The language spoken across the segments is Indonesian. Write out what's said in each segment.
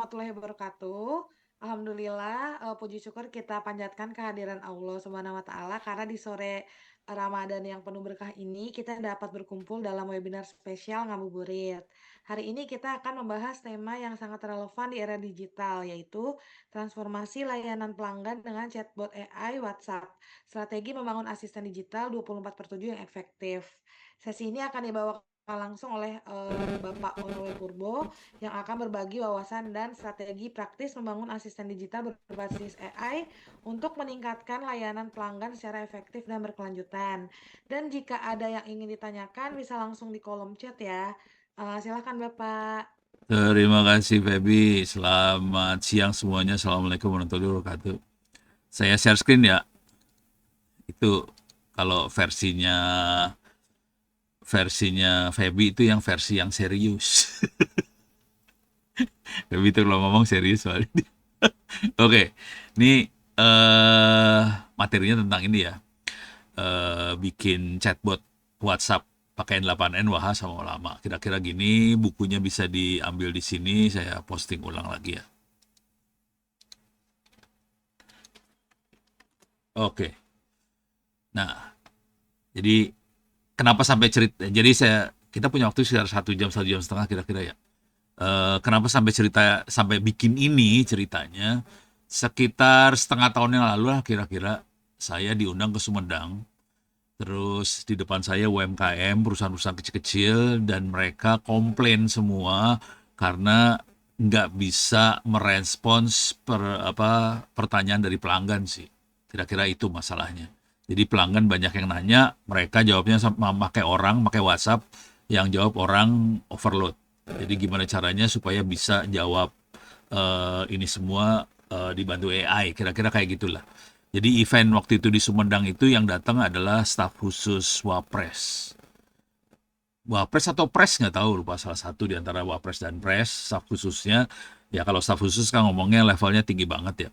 warahmatullahi wabarakatuh. Alhamdulillah, puji syukur kita panjatkan kehadiran Allah Subhanahu wa taala karena di sore Ramadan yang penuh berkah ini kita dapat berkumpul dalam webinar spesial Ngabuburit. Hari ini kita akan membahas tema yang sangat relevan di era digital, yaitu transformasi layanan pelanggan dengan chatbot AI WhatsApp. Strategi membangun asisten digital 24/7 yang efektif. Sesi ini akan dibawakan langsung oleh Bapak Onowe Purbo yang akan berbagi wawasan dan strategi praktis membangun asisten digital berbasis AI untuk meningkatkan layanan pelanggan secara efektif dan berkelanjutan. Dan jika ada yang ingin ditanyakan, bisa langsung di kolom chat ya. Silakan Bapak. Terima kasih Feby. Selamat siang semuanya. Assalamualaikum warahmatullahi wabarakatuh. Saya share screen ya. Itu kalau versinya Feby itu yang versi yang serius. Feby itu kalau ngomong serius soalnya. Oke, ini materinya tentang ini ya. Bikin chatbot WhatsApp pakai 8N Waha sama Ulama. Kira-kira gini, bukunya bisa diambil di sini. Saya posting ulang lagi ya. Oke. Nah, jadi kenapa sampai cerita? Jadi kita punya waktu sekitar 1 jam 1 jam setengah kira-kira ya. Kenapa sampai sampai bikin ini ceritanya? Sekitar setengah tahun yang lalu lah kira-kira saya diundang ke Sumedang. Terus di depan saya UMKM, perusahaan-perusahaan kecil-kecil, dan mereka komplain semua karena nggak bisa merespons pertanyaan dari pelanggan sih. Kira-kira itu masalahnya. Jadi pelanggan banyak yang nanya, mereka jawabnya sama pakai WhatsApp, yang jawab orang overload. Jadi gimana caranya supaya bisa jawab ini semua dibantu AI, kira-kira kayak gitulah. Jadi event waktu itu di Sumedang itu yang datang adalah staf khusus Wapres. Wapres atau Pres nggak tahu, lupa salah satu di antara Wapres dan Pres, staf khususnya. Ya kalau staf khusus kan ngomongnya levelnya tinggi banget ya.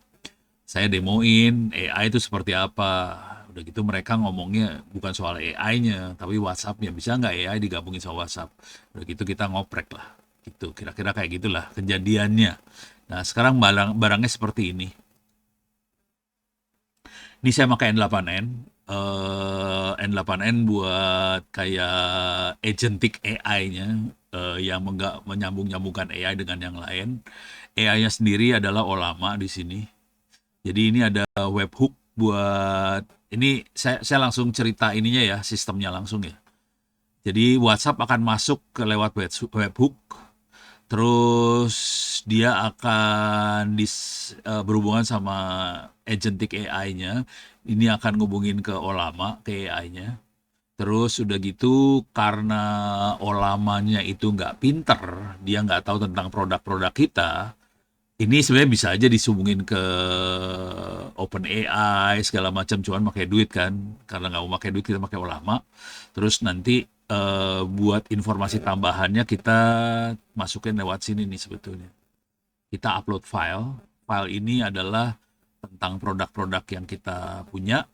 Saya demoin AI itu seperti apa. Udah gitu mereka ngomongnya bukan soal AI-nya, tapi WhatsApp-nya. Bisa nggak AI digabungin sama WhatsApp? Udah gitu kita ngoprek lah. Gitu, kira-kira kayak gitulah kejadiannya. Nah sekarang barangnya seperti ini. Ini saya pakai N8N. N8N buat kayak agentic AI-nya, yang enggak menyambung-nyambungkan AI dengan yang lain. AI-nya sendiri adalah Olama di sini. Jadi ini ada webhook buat ini saya langsung cerita ininya ya, sistemnya langsung ya. Jadi WhatsApp akan masuk ke lewat webhook, terus dia akan berhubungan sama agentic AI-nya. Ini akan ngubungin ke Olama, ke AI-nya. Terus udah gitu karena Olamanya itu nggak pinter, dia nggak tahu tentang produk-produk kita, ini sebenarnya bisa aja disambungin ke Open AI segala macam, cuman pakai duit kan, karena nggak mau pakai duit kita pakai Olama. Terus nanti buat informasi tambahannya kita masukin lewat sini nih sebetulnya. Kita upload file ini adalah tentang produk-produk yang kita punya,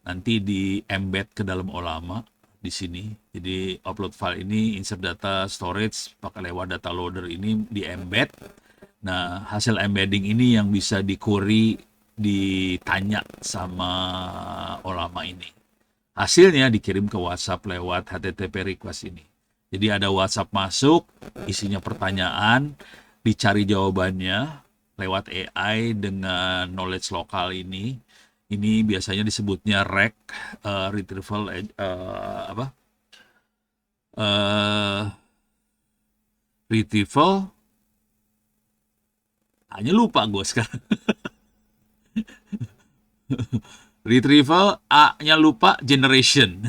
nanti di embed ke dalam Olama di sini. Jadi upload file ini, insert data storage pakai lewat data loader ini di embed. Nah, hasil embedding ini yang bisa di-query, ditanya sama Olama ini. Hasilnya dikirim ke WhatsApp lewat HTTP request ini. Jadi ada WhatsApp masuk, isinya pertanyaan, dicari jawabannya lewat AI dengan knowledge lokal ini. Ini biasanya disebutnya REC, retrieval apa? Uh, retrieval, hanya lupa gue sekarang. Retrieval, A-nya lupa, generation.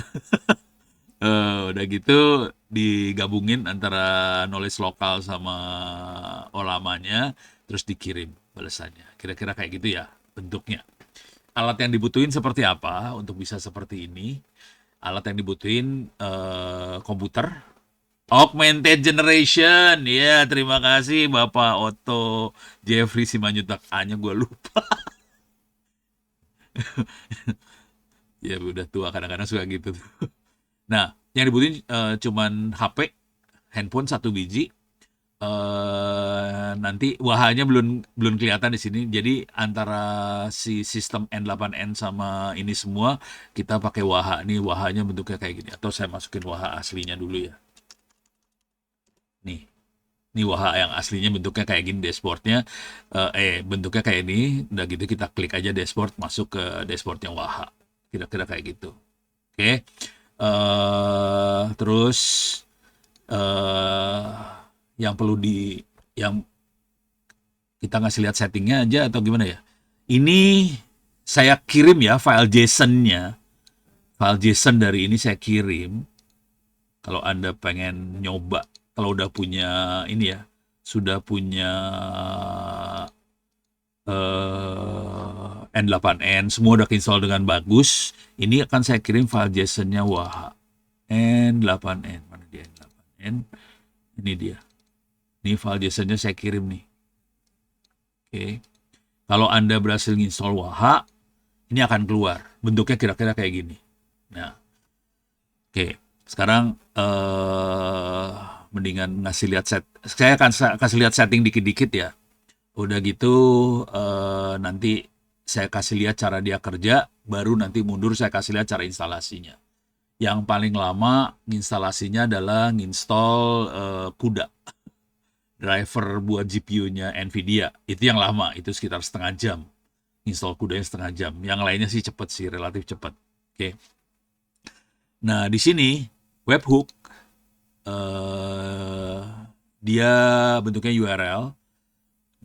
Udah gitu digabungin antara knowledge lokal sama olamanya, terus dikirim balasannya. Kira-kira kayak gitu ya bentuknya. Alat yang dibutuhin seperti apa untuk bisa seperti ini? Alat yang dibutuhin komputer, augmented generation. Ya, terima kasih Bapak Otto Jeffrey Simanjutak. A-nya gue lupa. Ya udah tua kadang-kadang suka gitu. Nah, yang dibutuhin cuman HP, handphone 1 biji, Nanti wahanya belum belum kelihatan di sini. Jadi antara si sistem N8N sama ini semua kita pakai waha. Nih wahanya bentuknya kayak gini. Atau saya masukin waha aslinya dulu ya. Nih, ini waha yang aslinya bentuknya kayak gini dashboardnya. Bentuknya kayak ini. Udah gitu kita klik aja dashboard, masuk ke dashboardnya waha. Kira-kira kayak gitu. Oke. Terus eh yang perlu yang kita ngasih lihat settingnya aja atau gimana ya? Ini saya kirim ya file JSON-nya. File JSON dari ini saya kirim. Kalau Anda pengen nyoba, kalau udah punya ini ya, sudah punya N8N, semua udah install dengan bagus. Ini akan saya kirim file JSON-nya wah N8N. Mana dia N8N? Ini dia. Ini file JSON-nya saya kirim nih. Oke. Kalau Anda berhasil install Waha, ini akan keluar. Bentuknya kira-kira kayak gini. Nah, oke. Sekarang mendingan ngasih lihat saya akan kasih lihat setting dikit-dikit ya. Udah gitu nanti saya kasih lihat cara dia kerja, baru nanti mundur saya kasih lihat cara instalasinya. Yang paling lama instalasinya adalah nginstall CUDA, driver buat GPU-nya Nvidia. Itu yang lama, itu sekitar setengah jam. Install CUDA-nya setengah jam. Yang lainnya sih cepet sih, relatif cepet. Oke. Nah, di sini webhook dia bentuknya URL.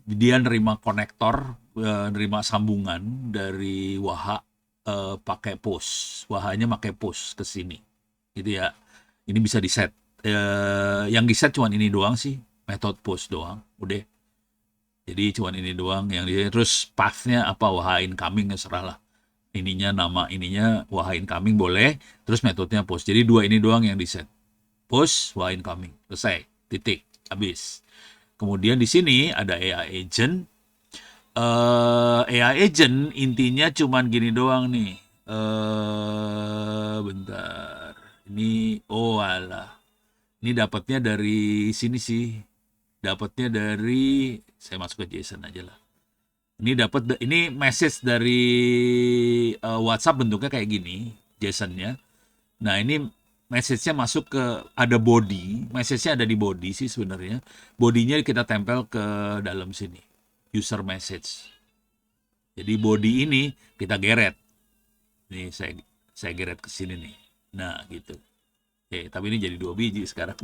Dia nerima konektor, nerima sambungan dari Waha pakai post. Wahanya pakai post ke sini. Gitu ya. Ini bisa di set. Yang di set cuma ini doang sih, metode post doang. Udah. Jadi cuma ini doang yang terus path-nya apa Waha incoming serah lah. Ininya nama ininya Waha incoming boleh, terus metodenya post. Jadi dua ini doang yang di set. Post, Waha incoming. Selesai. Titik. Habis. Kemudian di sini ada AI agent. AI agent intinya cuman gini doang nih. Bentar. Ini oh alah. Ini dapatnya dari sini sih. Dapatnya dari saya masuk ke JSON aja lah. Ini message dari WhatsApp bentuknya kayak gini, JSON-nya. Nah, ini message-nya masuk ke ada body, message-nya ada di body sih sebenarnya. Body-nya kita tempel ke dalam sini. User message. Jadi body ini kita geret. Nih saya geret ke sini nih. Nah, gitu. Oke, tapi ini jadi 2 biji sekarang.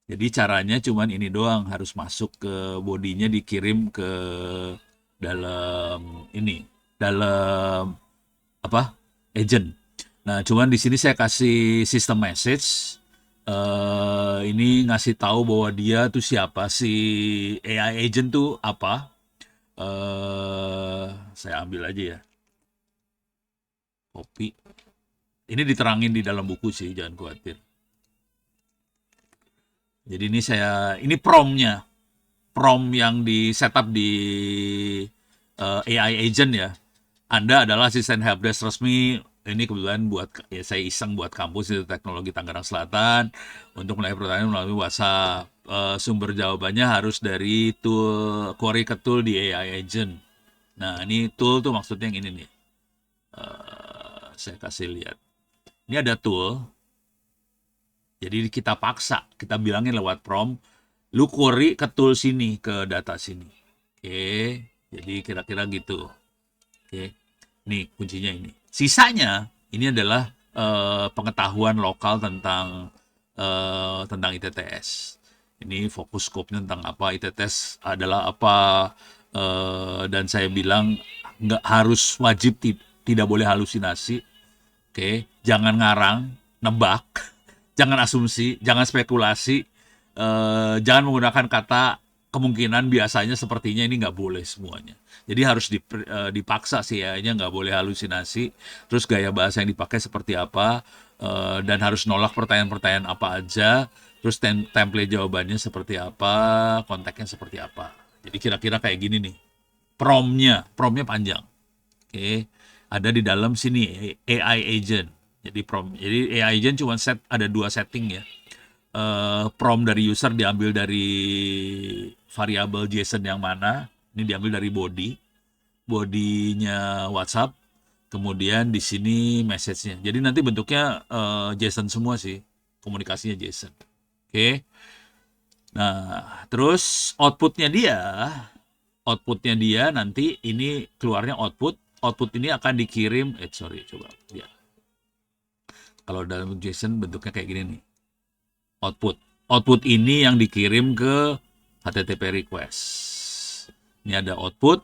Jadi caranya cuman ini doang, harus masuk ke bodinya, dikirim ke dalam ini, dalam apa? Agent. Nah, cuman di sini saya kasih sistem message. Ini ngasih tahu bahwa dia tuh siapa, si AI agent tuh apa. Saya ambil aja ya. Copy. Ini diterangin di dalam buku sih, jangan khawatir. Jadi ini prompt-nya. Prompt yang di setup di AI agent ya. Anda adalah asisten helpdesk resmi. Ini kebetulan buat ya saya iseng buat kampus itu teknologi Tangerang Selatan untuk melayani pertanyaan melalui WhatsApp. Sumber jawabannya harus dari tool query ke tool di AI agent. Nah, ini tool tuh maksudnya yang ini nih. Saya kasih lihat. Ini ada tool. Jadi kita paksa, kita bilangin lewat prompt, lu query ke tool sini, ke data sini. Oke, jadi kira-kira gitu. Oke, nih kuncinya ini. Sisanya ini adalah pengetahuan lokal tentang ITTS. Ini fokus scope-nya tentang apa, ITTS adalah apa, dan saya bilang nggak harus wajib tidak boleh halusinasi. Oke, jangan ngarang, nebak, jangan asumsi, jangan spekulasi, jangan menggunakan kata kemungkinan, biasanya, sepertinya, ini nggak boleh semuanya. Jadi harus dipaksa sih ya, nggak boleh halusinasi. Terus gaya bahasa yang dipakai seperti apa, dan harus nolak pertanyaan-pertanyaan apa aja. Terus template jawabannya seperti apa, konteksnya seperti apa. Jadi kira-kira kayak gini nih. Prompt-nya panjang. Oke, ada di dalam sini AI agent. Jadi AI agent cuma ada 2 setting ya. prompt dari user diambil dari variabel JSON yang mana. Ini diambil dari bodinya WhatsApp. Kemudian di sini message-nya. Jadi nanti bentuknya JSON semua sih. Komunikasinya JSON. Oke. Nah, terus outputnya dia nanti ini keluarnya output. Output ini akan dikirim, coba lihat. Kalau dalam JSON bentuknya kayak gini nih. Output. Output ini yang dikirim ke HTTP request. Ini ada output.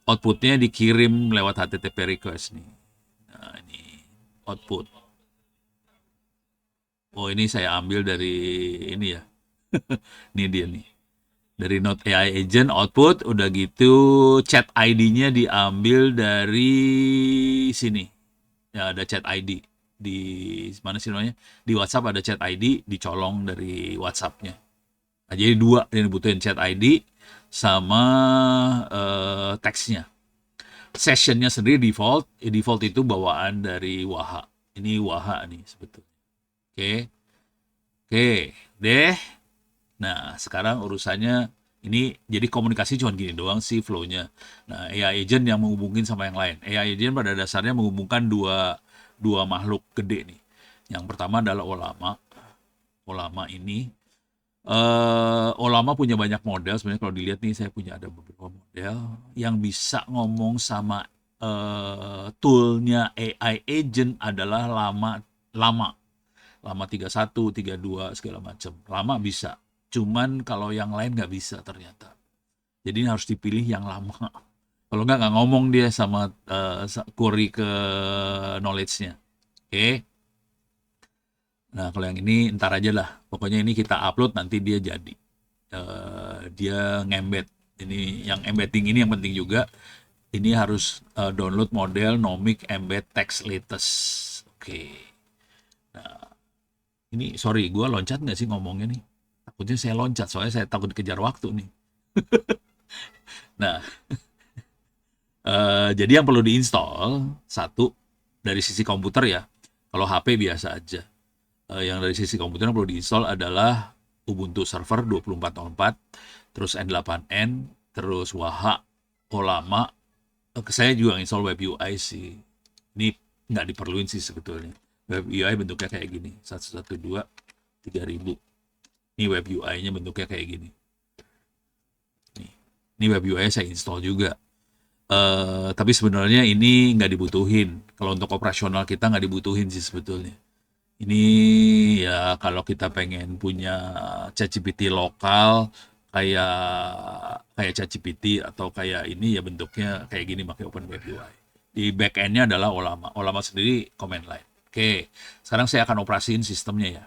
Outputnya dikirim lewat HTTP request nih. Nah, ini output. Oh, ini saya ambil dari ini ya. Ini dia nih. Dari Node AI Agent output, udah gitu chat ID-nya diambil dari sini. Ya, ada chat ID. Di mana sih namanya? Di WhatsApp ada chat ID, dicolong dari WhatsApp-nya. Nah, jadi dua yang dibutuhin, chat ID sama teksnya. Sessionnya sendiri default. Default itu bawaan dari Waha. Ini Waha nih sebetulnya. Oke, deh. Nah, sekarang urusannya ini jadi komunikasi cuma gini doang sih flow-nya. Nah, AI agent yang menghubungin sama yang lain. AI agent pada dasarnya menghubungkan dua makhluk gede nih. Yang pertama adalah Olama. Olama ini Olama punya banyak model. Sebenarnya kalau dilihat nih, saya punya ada beberapa model yang bisa ngomong sama toolnya AI agent adalah lama lama 31, 32 segala macam. Lama bisa. Cuman kalau yang lain nggak bisa ternyata. Jadi harus dipilih yang lama. Kalau nggak ngomong dia sama query ke knowledge-nya. Oke. Nah, kalau yang ini ntar aja lah. Pokoknya ini kita upload nanti dia jadi. Dia ngembed. Ini yang embedding ini yang penting juga. Ini harus download model Nomic Embed Text Latest. Oke. Nah, ini sorry, gue loncat nggak sih ngomongnya nih? Takutnya saya loncat, soalnya saya takut dikejar waktu nih. Nah, jadi yang perlu diinstal, satu, dari sisi komputer ya. Kalau HP biasa aja. Yang dari sisi komputer yang perlu diinstal adalah Ubuntu Server 2404, terus N8N, terus Waha, Olama. Saya juga install Web UI sih. Ini nggak diperluin sih sebetulnya. Web UI bentuknya kayak gini, 112, 3000. Ini web UI-nya bentuknya kayak gini. Ini web UI saya install juga. Tapi sebenarnya ini nggak dibutuhin. Kalau untuk operasional kita nggak dibutuhin sih sebetulnya. Ini ya kalau kita pengen punya ChatGPT lokal kayak ChatGPT atau kayak ini ya bentuknya kayak gini pakai Open Web UI. Di backend-nya adalah Olama. Olama sendiri command line. Oke, sekarang saya akan operasiin sistemnya ya.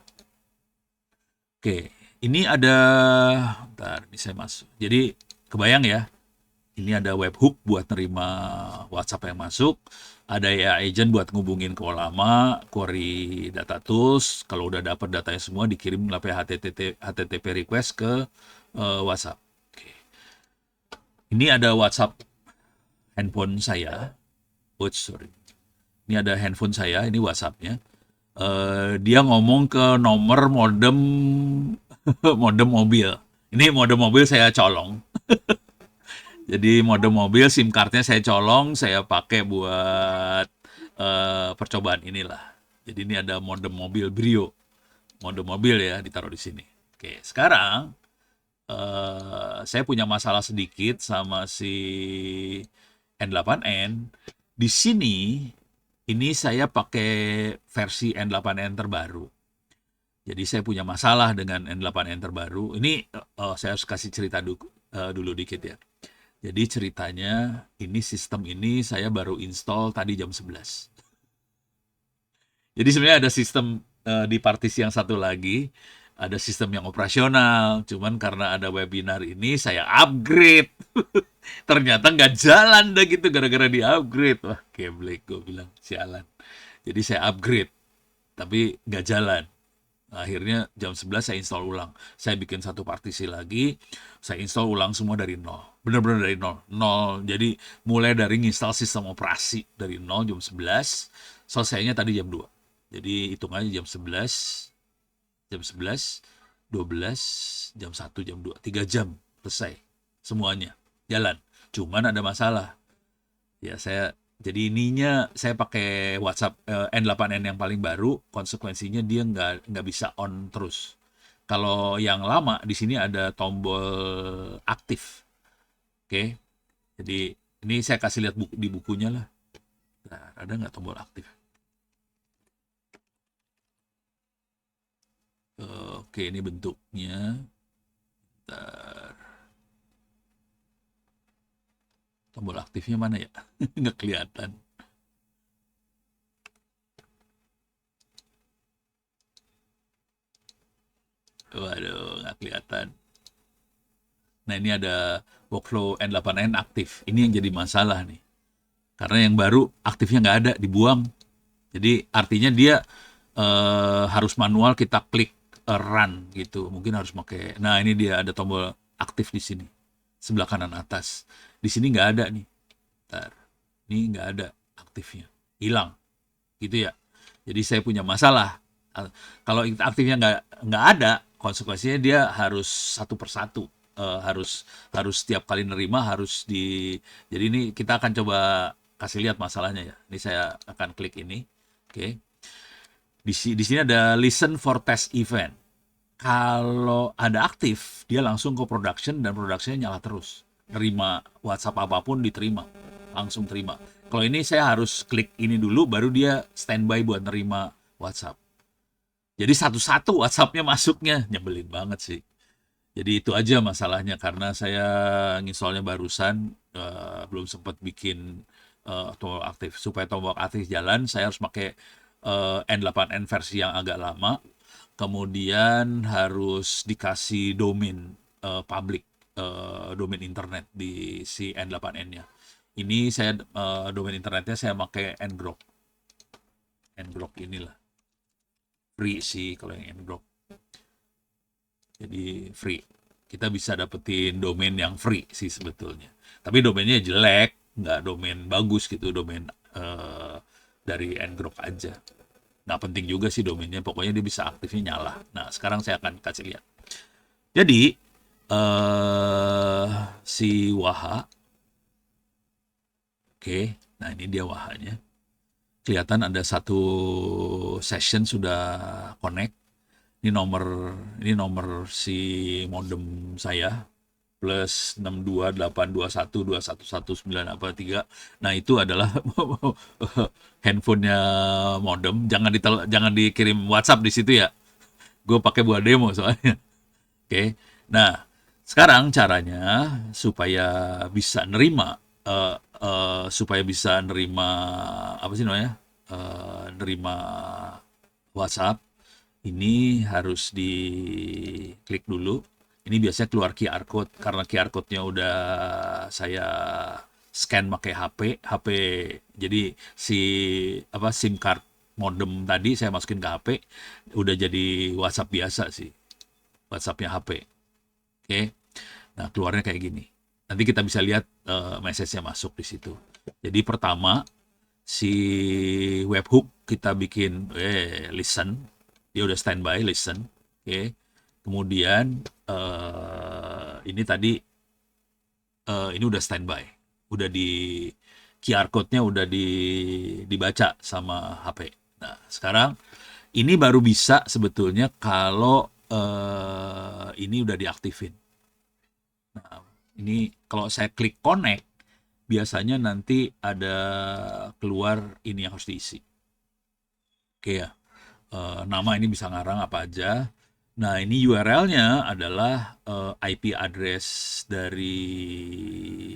Oke, ini ada, bentar, ini saya masuk. Jadi kebayang ya, ini ada webhook buat nerima WhatsApp yang masuk, ada AI agent buat ngubungin ke Olama, query data tools, kalau udah dapat datanya semua dikirim melalui HTTP request ke WhatsApp. Oke. Ini ada WhatsApp handphone saya. Oops, sorry. Ini ada handphone saya, ini WhatsApp-nya. Dia ngomong ke nomor modem modem mobil. Ini modem mobil saya colong. Jadi modem mobil SIM cardnya saya colong, saya pakai buat percobaan inilah. Jadi ini ada modem mobil Brio, modem mobil ya ditaruh di sini. Oke, sekarang saya punya masalah sedikit sama si N8N. Di sini ini saya pakai versi N8N terbaru. Jadi saya punya masalah dengan N8N terbaru. Ini saya harus kasih cerita dulu dikit ya. Jadi ceritanya ini sistem ini saya baru install tadi jam 11. Jadi sebenarnya ada sistem di partisi yang satu lagi, ada sistem yang operasional. Cuman karena ada webinar ini saya upgrade. Ternyata nggak jalan dah gitu gara-gara di upgrade. Wah, geblek gue bilang, sialan. Jadi saya upgrade, tapi nggak jalan. Akhirnya jam 11 saya install ulang. Saya bikin satu partisi lagi, saya install ulang semua dari nol. Benar-benar dari nol. Nol. Jadi mulai dari install sistem operasi dari nol jam 11, selesainya tadi jam 2. Jadi hitung aja jam 11 Jam 11, 12, jam 1, jam 2, 3 jam selesai semuanya jalan. Cuman ada masalah. Ya jadi ininya saya pakai WhatsApp N8N yang paling baru, konsekuensinya dia nggak bisa on terus. Kalau yang lama di sini ada tombol aktif, oke? Jadi ini saya kasih lihat di bukunya lah. Nah, ada nggak tombol aktif? Oke, ini bentuknya. Bentar. Tombol aktifnya mana ya? Nggak kelihatan. Waduh, nggak kelihatan. Nah, ini ada workflow N8N aktif. Ini yang jadi masalah nih. Karena yang baru aktifnya nggak ada, dibuang. Jadi artinya dia harus manual kita klik run gitu. Mungkin harus pakai. Nah, ini dia ada tombol aktif di sini. Sebelah kanan atas. Di sini nggak ada nih. Bentar. Ini nggak ada aktifnya. Hilang. Gitu ya. Jadi saya punya masalah. Kalau aktifnya nggak ada, konsekuensinya dia harus satu persatu. Harus setiap kali nerima harus di. Jadi ini kita akan coba kasih lihat masalahnya ya. Ini saya akan klik ini. Oke. Di sini ada listen for test event. Kalau ada aktif, dia langsung ke production dan productionnya nyala terus. Nerima WhatsApp apapun diterima, langsung terima. Kalau ini saya harus klik ini dulu, baru dia standby buat nerima WhatsApp. Jadi satu-satu WhatsAppnya masuknya, nyebelin banget sih. Jadi itu aja masalahnya karena saya nginstallnya barusan, belum sempat bikin tombol aktif. Supaya tombol aktif jalan, saya harus pakai N8N versi yang agak lama. Kemudian harus dikasih domain public, domain internet di si N8N-nya. Ini saya domain internetnya saya pakai ngrok. Ngrok inilah. Free sih kalau yang ngrok. Jadi free. Kita bisa dapetin domain yang free sih sebetulnya. Tapi domainnya jelek, nggak domain bagus gitu, domain dari ngrok aja. Nggak penting juga sih domainnya, pokoknya dia bisa aktifnya nyala. Nah, sekarang saya akan kasih lihat. Jadi, si Waha, oke, nah ini dia Wahanya. Kelihatan ada satu session sudah connect. Ini nomor si modem saya plus 6282121119 apa 3. Nah, itu adalah handphonenya modem. Jangan dikirim WhatsApp di situ ya. Gue pakai buat demo soalnya. Oke. Nah, sekarang caranya supaya bisa nerima apa sih namanya? Nerima WhatsApp. Ini harus diklik dulu. Ini biasanya keluar QR code karena QR code-nya udah saya scan pakai HP. Jadi SIM card modem tadi saya masukin ke HP, udah jadi WhatsApp biasa sih. WhatsApp-nya HP. Oke. Nah, keluarnya kayak gini. Nanti kita bisa lihat message-nya masuk di situ. Jadi pertama si webhook kita bikin listen. Dia udah standby listen. Oke. Kemudian ini tadi ini udah standby. Udah di QR code-nya udah dibaca sama HP. Nah, sekarang ini baru bisa sebetulnya kalau ini udah diaktifin. Nah, ini kalau saya klik connect, biasanya nanti ada keluar ini yang harus diisi. Oke ya, nama ini bisa ngarang apa aja. Nah, ini URL-nya adalah IP address dari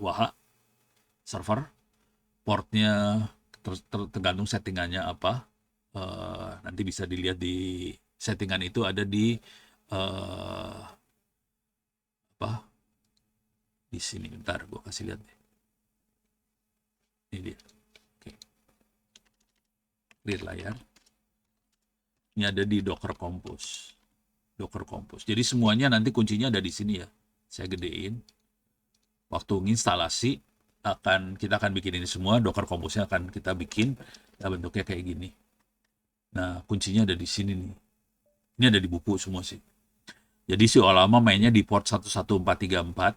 Waha server. Portnya tergantung settingannya apa. Nanti bisa dilihat di settingan itu ada di apa? Di sini bentar, gue kasih lihat deh. Ini dia. Oke. Clear layar. Ini ada di Docker Compose. Docker Compose. Jadi semuanya nanti kuncinya ada di sini ya. Saya gedein. Waktu instalasi kita akan bikin ini semua. Docker Compose-nya akan kita bikin. Nah, bentuknya kayak gini. Nah, kuncinya ada di sini nih. Ini ada di buku semua sih. Jadi si Olama mainnya di port 11434.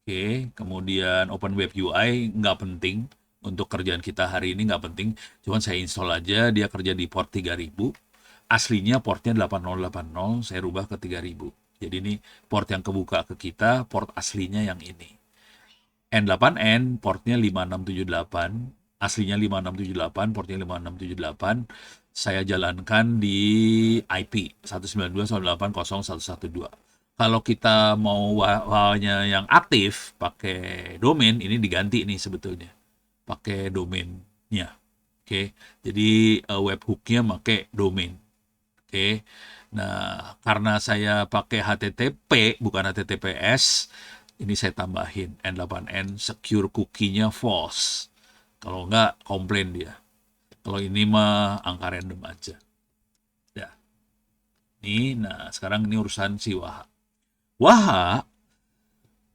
Oke, kemudian Open Web UI nggak penting untuk kerjaan kita hari ini, nggak penting. Cuman saya install aja, dia kerja di port 3000. Aslinya portnya 8080, saya rubah ke 3000. Jadi ini port yang kebuka ke kita, port aslinya yang ini. N8N portnya 5678, aslinya 5678, portnya 5678. Saya jalankan di IP 192.168.0.112. Kalau kita mau WAH-nya yang aktif pakai domain, ini diganti nih sebetulnya. Pakai domainnya. Oke. Jadi webhook-nya pakai domain. Oke. Nah, karena saya pakai HTTP bukan HTTPS, ini saya tambahin N8N secure cookie-nya false. Kalau enggak, komplain dia. Kalau ini mah angka random aja. Ya. Nah sekarang ini urusan si Waha. Waha,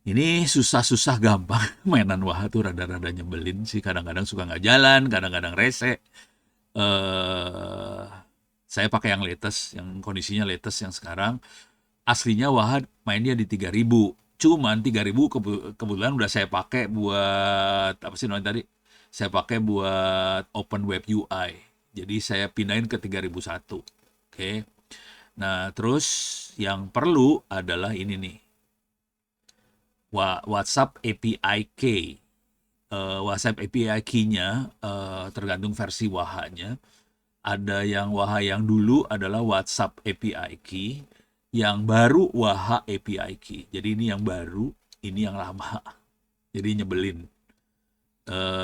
ini susah-susah gampang. Mainan Waha tuh rada-rada nyebelin sih. Kadang-kadang suka nggak jalan, kadang-kadang rese. Eh, saya pakai yang latest, yang kondisinya latest yang sekarang. Aslinya Waha mainnya di 3000. Cuman 3000 kebetulan udah saya pakai buat apa sih namanya tadi? Saya pakai buat Open Web UI. Jadi saya pindahin ke 3001. Oke. Nah, terus yang perlu adalah ini nih. WhatsApp API Key. WhatsApp API Key-nya tergantung versi Waha-nya. Ada yang Waha yang dulu adalah WhatsApp API Key, yang baru Waha API Key. Jadi ini yang baru, ini yang lama. Jadi nyebelin.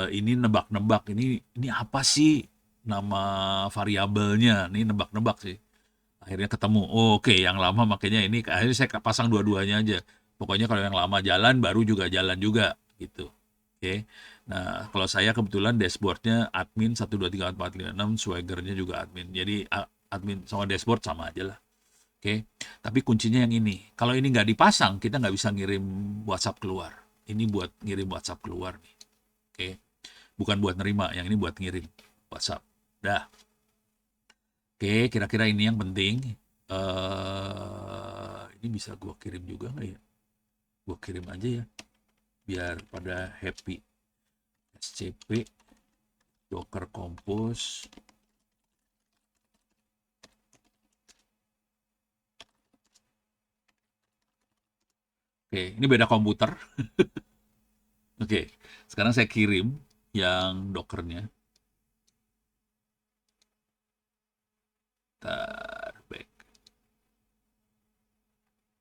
Ini nebak-nebak, ini apa sih nama variabelnya? Ini nebak-nebak sih. Akhirnya ketemu. Oh, oke, yang lama makanya ini. Akhirnya saya pasang dua-duanya aja. Pokoknya kalau yang lama jalan, baru juga jalan juga gitu. Oke. Nah, kalau saya kebetulan dashboardnya admin 1234566, Swagger-nya juga admin. Jadi admin sama dashboard sama aja lah. Oke. Tapi kuncinya yang ini. Kalau ini nggak dipasang, kita nggak bisa ngirim WhatsApp keluar. Ini buat ngirim WhatsApp keluar nih. Oke. Bukan buat nerima, yang ini buat ngirim WhatsApp. Dah. Oke, kira-kira ini yang penting. Ini bisa gua kirim juga nggak ya? Gua kirim aja ya, biar pada happy. SCP Docker Compose. Oke, ini beda komputer. Oke, sekarang saya kirim yang Dockernya. Back.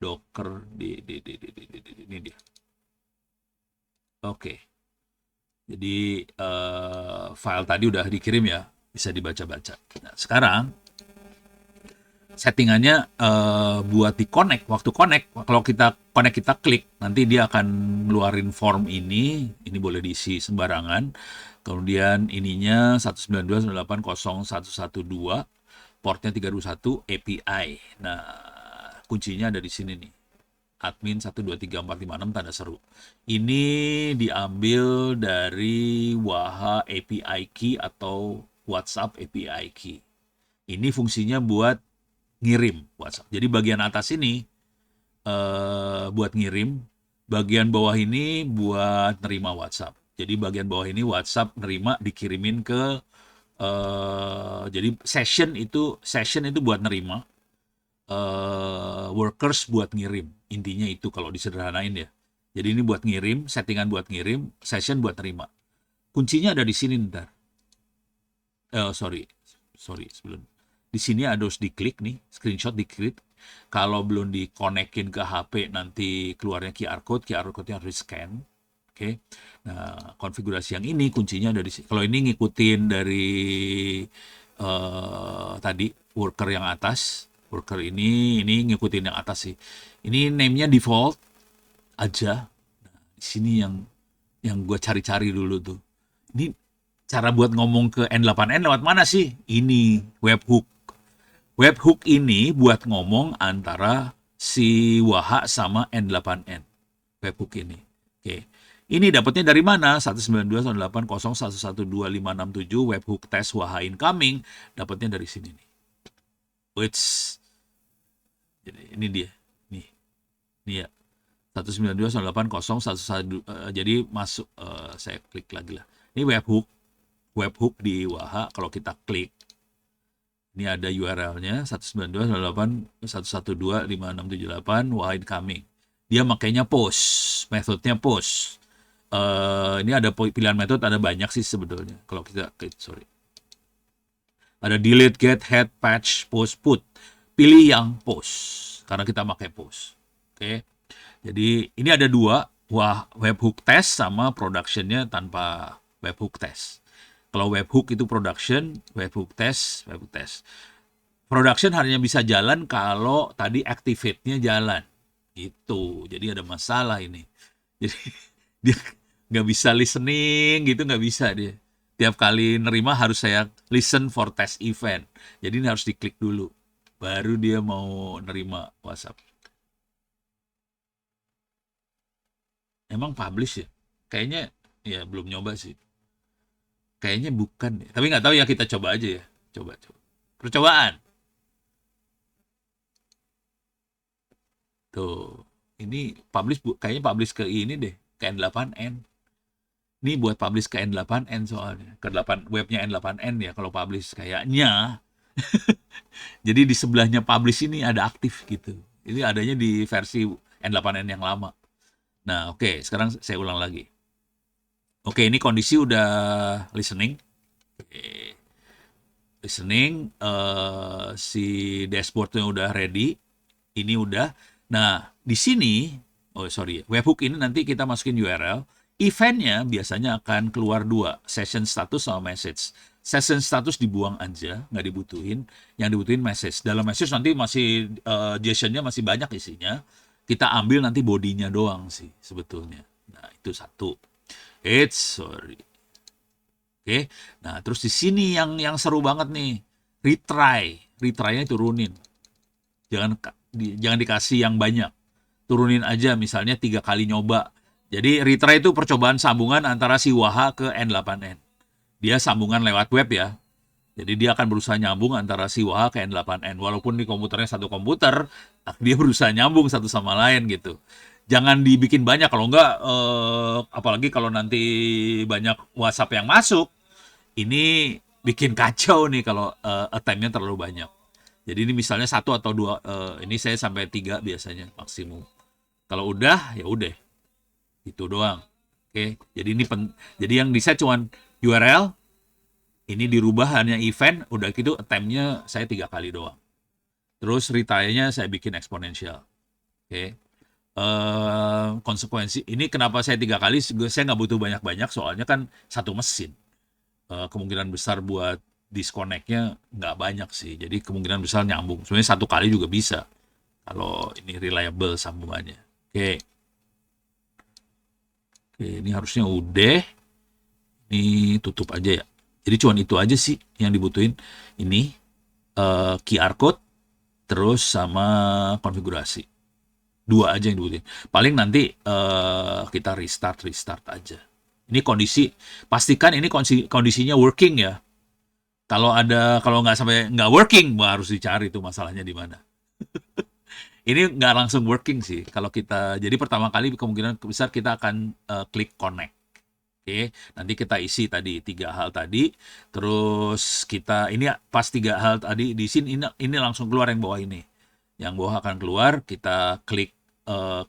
Docker ini dia. Oke. Jadi file tadi udah dikirim ya, bisa dibaca-baca. Nah, sekarang settingannya buat di connect, waktu connect, kalau kita connect kita klik, nanti dia akan ngeluarin form ini boleh diisi sembarangan. Kemudian ininya 192.168.0.112, portnya 321 API. Nah, kuncinya ada di sini nih. Admin 123456 tanda seru. Ini diambil dari Waha API Key atau WhatsApp API Key. Ini fungsinya buat ngirim WhatsApp. Jadi bagian atas ini buat ngirim, bagian bawah ini buat nerima WhatsApp. Jadi bagian bawah ini WhatsApp nerima dikirimin ke jadi session itu buat nerima, workers buat ngirim. Intinya itu kalau disederhanain ya. Jadi ini buat ngirim, settingan buat ngirim, session buat nerima. Kuncinya ada di sini ntar. Sorry sebelum. Di sini harus diklik nih, screenshot diklik. Kalau belum dikonekin ke HP nanti keluarnya QR code-nya harus di-scan. Oke. Nah, konfigurasi yang ini kuncinya ada di sini. Kalau ini ngikutin dari tadi worker yang atas, worker ini ngikutin yang atas sih. Ini name-nya default aja. Nah, di sini yang gue cari-cari dulu tuh. Ini cara buat ngomong ke N8N lewat mana sih? Ini webhook. Webhook ini buat ngomong antara si Waha sama N8N. Webhook ini. Oke. Ini dapatnya dari mana? 192.168.0.112.567 webhook test Waha incoming. Dapatnya dari sini nih. Which Jadi ini dia. Nih, nih ya. 192.168.0.112, jadi masuk, saya klik lagi lah. Ini webhook di Waha. Kalau kita klik, ini ada URL-nya 192.168.112.5678 Waha incoming. Dia makainya post, metodenya post. Ini ada pilihan metode, ada banyak sih sebetulnya. Kalau kita klik, sorry. Ada delete, get, head, patch, post, put. Pilih yang post, karena kita pakai post. Oke. Jadi ini ada dua, webhook test sama productionnya tanpa webhook test. Kalau webhook itu production, webhook test, webhook test. Production hanya bisa jalan kalau tadi activate-nya jalan. Gitu. Jadi ada masalah ini. Jadi dia nggak bisa listening gitu, nggak bisa dia. Tiap kali nerima harus saya listen for test event. Jadi ini harus diklik dulu. Baru dia mau nerima WhatsApp. Emang publish ya? Kayaknya ya belum nyoba sih. Kayaknya bukan. Tapi nggak tahu ya, kita coba aja ya. Coba. Percobaan. Tuh. Ini publish, kayaknya publish ke ini deh. Ke N8N. Ini buat publish ke N8N soalnya. Ke 8, webnya N8N ya kalau publish kayaknya. Jadi di sebelahnya publish ini ada aktif gitu. Ini adanya di versi N8N yang lama. Nah, oke, sekarang saya ulang lagi. Oke, ini kondisi udah listening. Oke. Listening, si dashboardnya udah ready. Ini udah. Nah, di sini, oh sorry, webhook ini nanti kita masukin URL. Eventnya biasanya akan keluar dua, session status sama message. Session status dibuang aja, nggak dibutuhin. Yang dibutuhin message. Dalam message nanti masih JSON-nya masih banyak isinya. Kita ambil nanti bodinya doang sih sebetulnya. Nah, itu satu. Sorry. Oke. Nah, terus di sini yang seru banget nih. Retry. Retry-nya turunin. Jangan dikasih yang banyak. Turunin aja misalnya 3 kali nyoba. Jadi retry itu percobaan sambungan antara si Waha ke N8N. Dia sambungan lewat web ya. Jadi dia akan berusaha nyambung antara si Waha ke N8N. Walaupun di komputernya satu komputer, dia berusaha nyambung satu sama lain gitu. Jangan dibikin banyak, kalau enggak, apalagi kalau nanti banyak WhatsApp yang masuk, ini bikin kacau nih kalau attempt-nya terlalu banyak. Jadi ini misalnya satu atau dua, ini saya sampai 3 biasanya maksimum. Kalau udah, ya udah, itu doang. Oke, jadi yang di set cuman URL, ini dirubah hanya event, udah gitu attempt-nya saya 3 kali doang. Terus retry-nya saya bikin eksponensial. Oke. Konsekuensi ini kenapa saya 3 kali, saya nggak butuh banyak-banyak soalnya kan satu mesin. Kemungkinan besar buat disconnect-nya nggak banyak sih. Jadi kemungkinan besar nyambung. Sebenarnya 1 kali juga bisa kalau ini reliable sambungannya. Oke. Oke, ini harusnya udah. Ini tutup aja ya. Jadi cuman itu aja sih yang dibutuhin. Ini QR code terus sama konfigurasi. 2 aja yang dibutuhin. Paling nanti kita restart aja. Ini pastikan ini kondisinya working ya. Kalau nggak sampai nggak working, harus dicari itu masalahnya di mana. Ini nggak langsung working sih. Jadi pertama kali kemungkinan besar kita akan klik connect. Oke, nanti kita isi tadi 3 hal tadi, terus ini pas 3 hal tadi di sini, ini langsung keluar yang bawah ini. Yang bawah akan keluar, kita klik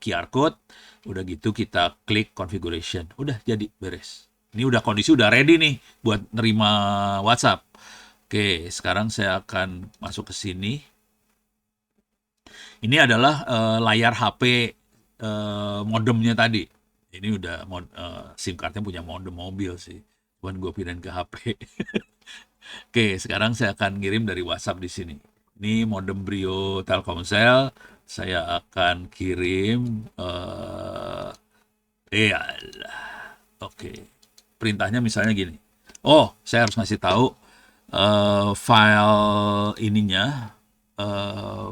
QR code, udah gitu kita klik configuration. Udah jadi beres. Ini kondisi udah ready nih buat nerima WhatsApp. Oke, sekarang saya akan masuk ke sini. Ini adalah layar HP modemnya tadi. Ini udah SIM cardnya punya modem mobil sih. Cuman gue pindahin ke HP. Oke, sekarang saya akan ngirim dari WhatsApp di sini. Ini modem Brio Telkomsel. Saya akan kirim. Oke. Perintahnya misalnya gini. Oh, saya harus ngasih tahu file ininya.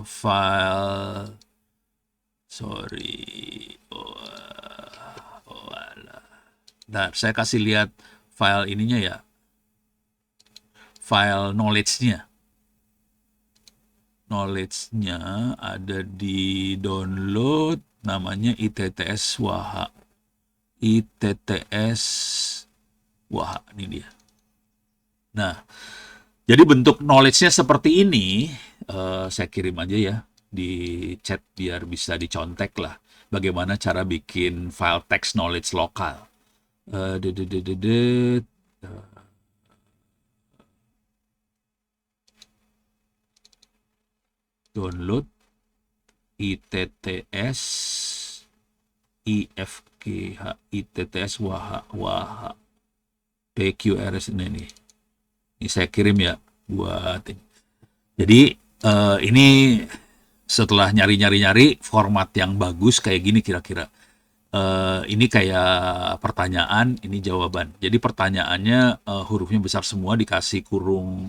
File. Sorry. Nah, saya kasih lihat file ininya ya. File knowledge-nya. knowledge-nya ada di download, namanya ITTS Waha. ITTS Waha, ini dia. Nah, jadi bentuk knowledge-nya seperti ini, saya kirim aja ya di chat biar bisa dicontek lah. Bagaimana cara bikin file text knowledge lokal. Eh, det, det, det, det, det. Download ITTS IFKH ITTS Waha Waha PQRS ini nih. Ini saya kirim ya buat ini. Jadi ini setelah nyari-nyari format yang bagus kayak gini kira-kira. Ini kayak pertanyaan, ini jawaban. Jadi pertanyaannya hurufnya besar semua dikasih kurung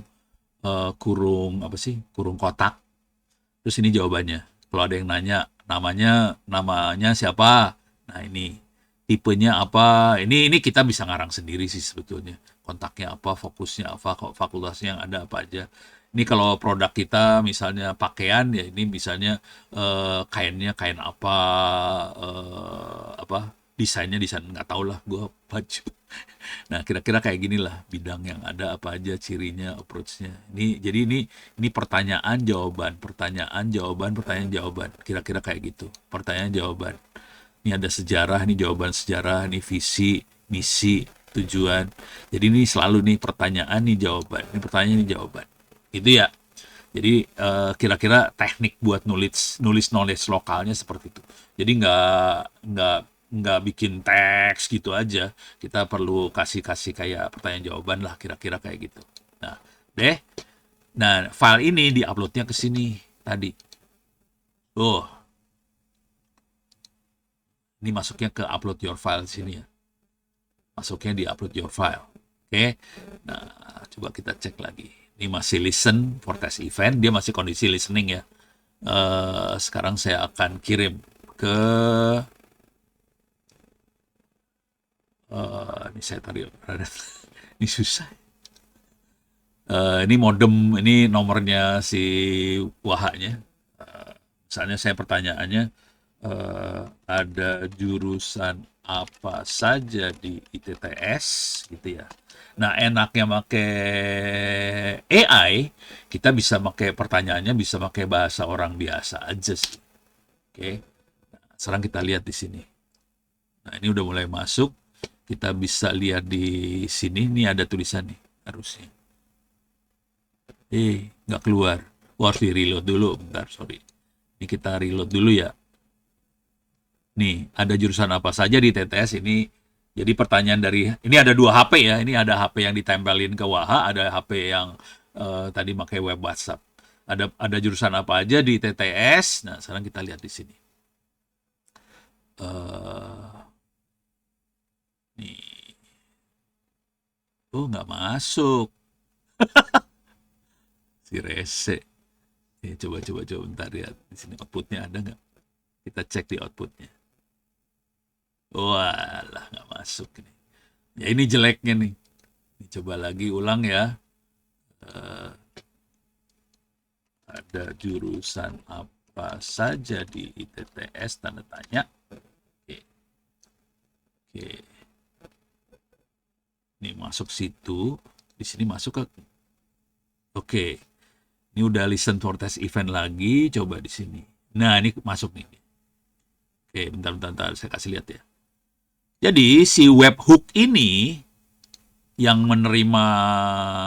apa sih? Kurung kotak. Terus ini jawabannya. Kalau ada yang nanya namanya siapa? Nah, ini tipenya apa? Ini kita bisa ngarang sendiri sih sebetulnya. Kontaknya apa, fokusnya apa, fakultasnya yang ada apa aja. Ini kalau produk kita misalnya pakaian ya ini misalnya kainnya kain apa, apa desainnya desain nggak tahu lah gue baju. Nah, kira-kira kayak gini lah bidang yang ada apa aja cirinya, approach-nya. Jadi ini pertanyaan jawaban, pertanyaan jawaban, pertanyaan jawaban. Kira-kira kayak gitu. Pertanyaan jawaban. Ini ada sejarah, ini jawaban sejarah, ini visi, misi, tujuan. Jadi ini selalu nih pertanyaan, nih jawaban, ini pertanyaan, ini jawaban. Itu ya. Jadi kira-kira teknik buat nulis knowledge lokalnya seperti itu. Jadi nggak bikin teks gitu aja. Kita perlu kasih kayak pertanyaan jawaban lah kira-kira kayak gitu. Nah, deh. Nah, file ini diuploadnya ke sini tadi. Oh, ini masuknya ke upload your file sini ya. Masuknya di upload your file. Oke. Nah, coba kita cek lagi. Ini masih listen for test event, dia masih kondisi listening ya. Sekarang saya akan kirim ke ini saya tarik ini susah. Ini modem, ini nomornya si Wahanya. Misalnya saya pertanyaannya ada jurusan apa saja di ITTS gitu ya. Nah, enaknya pakai AI, kita bisa pakai pertanyaannya bisa pakai bahasa orang biasa aja sih. Oke. Nah, sekarang kita lihat di sini. Nah, ini udah mulai masuk. Kita bisa lihat di sini, ini ada tulisan nih harusnya. Nggak keluar. Harus di-reload dulu. Bentar, sorry. Ini kita reload dulu ya. Nih, ada jurusan apa saja di TTS ini. Jadi pertanyaan dari, ini ada 2 HP ya. Ini ada HP yang ditempelin ke Waha, ada HP yang tadi pakai web WhatsApp. Ada jurusan apa aja di TTS. Nah, sekarang kita lihat di sini. Nih. Oh, nggak masuk. Si rese. Coba bentar lihat di sini outputnya ada nggak? Kita cek di outputnya. Walah, nggak masuk nih. Ya ini jeleknya nih. Ini coba lagi ulang ya. Ada jurusan apa saja di ITTS tanda tanya. Oke. Ini masuk situ. Di sini masuk ke. Oke. Ini udah listen for test event lagi. Coba di sini. Nah, ini masuk nih. Oke, bentar. Saya kasih lihat ya. Jadi, si webhook ini yang menerima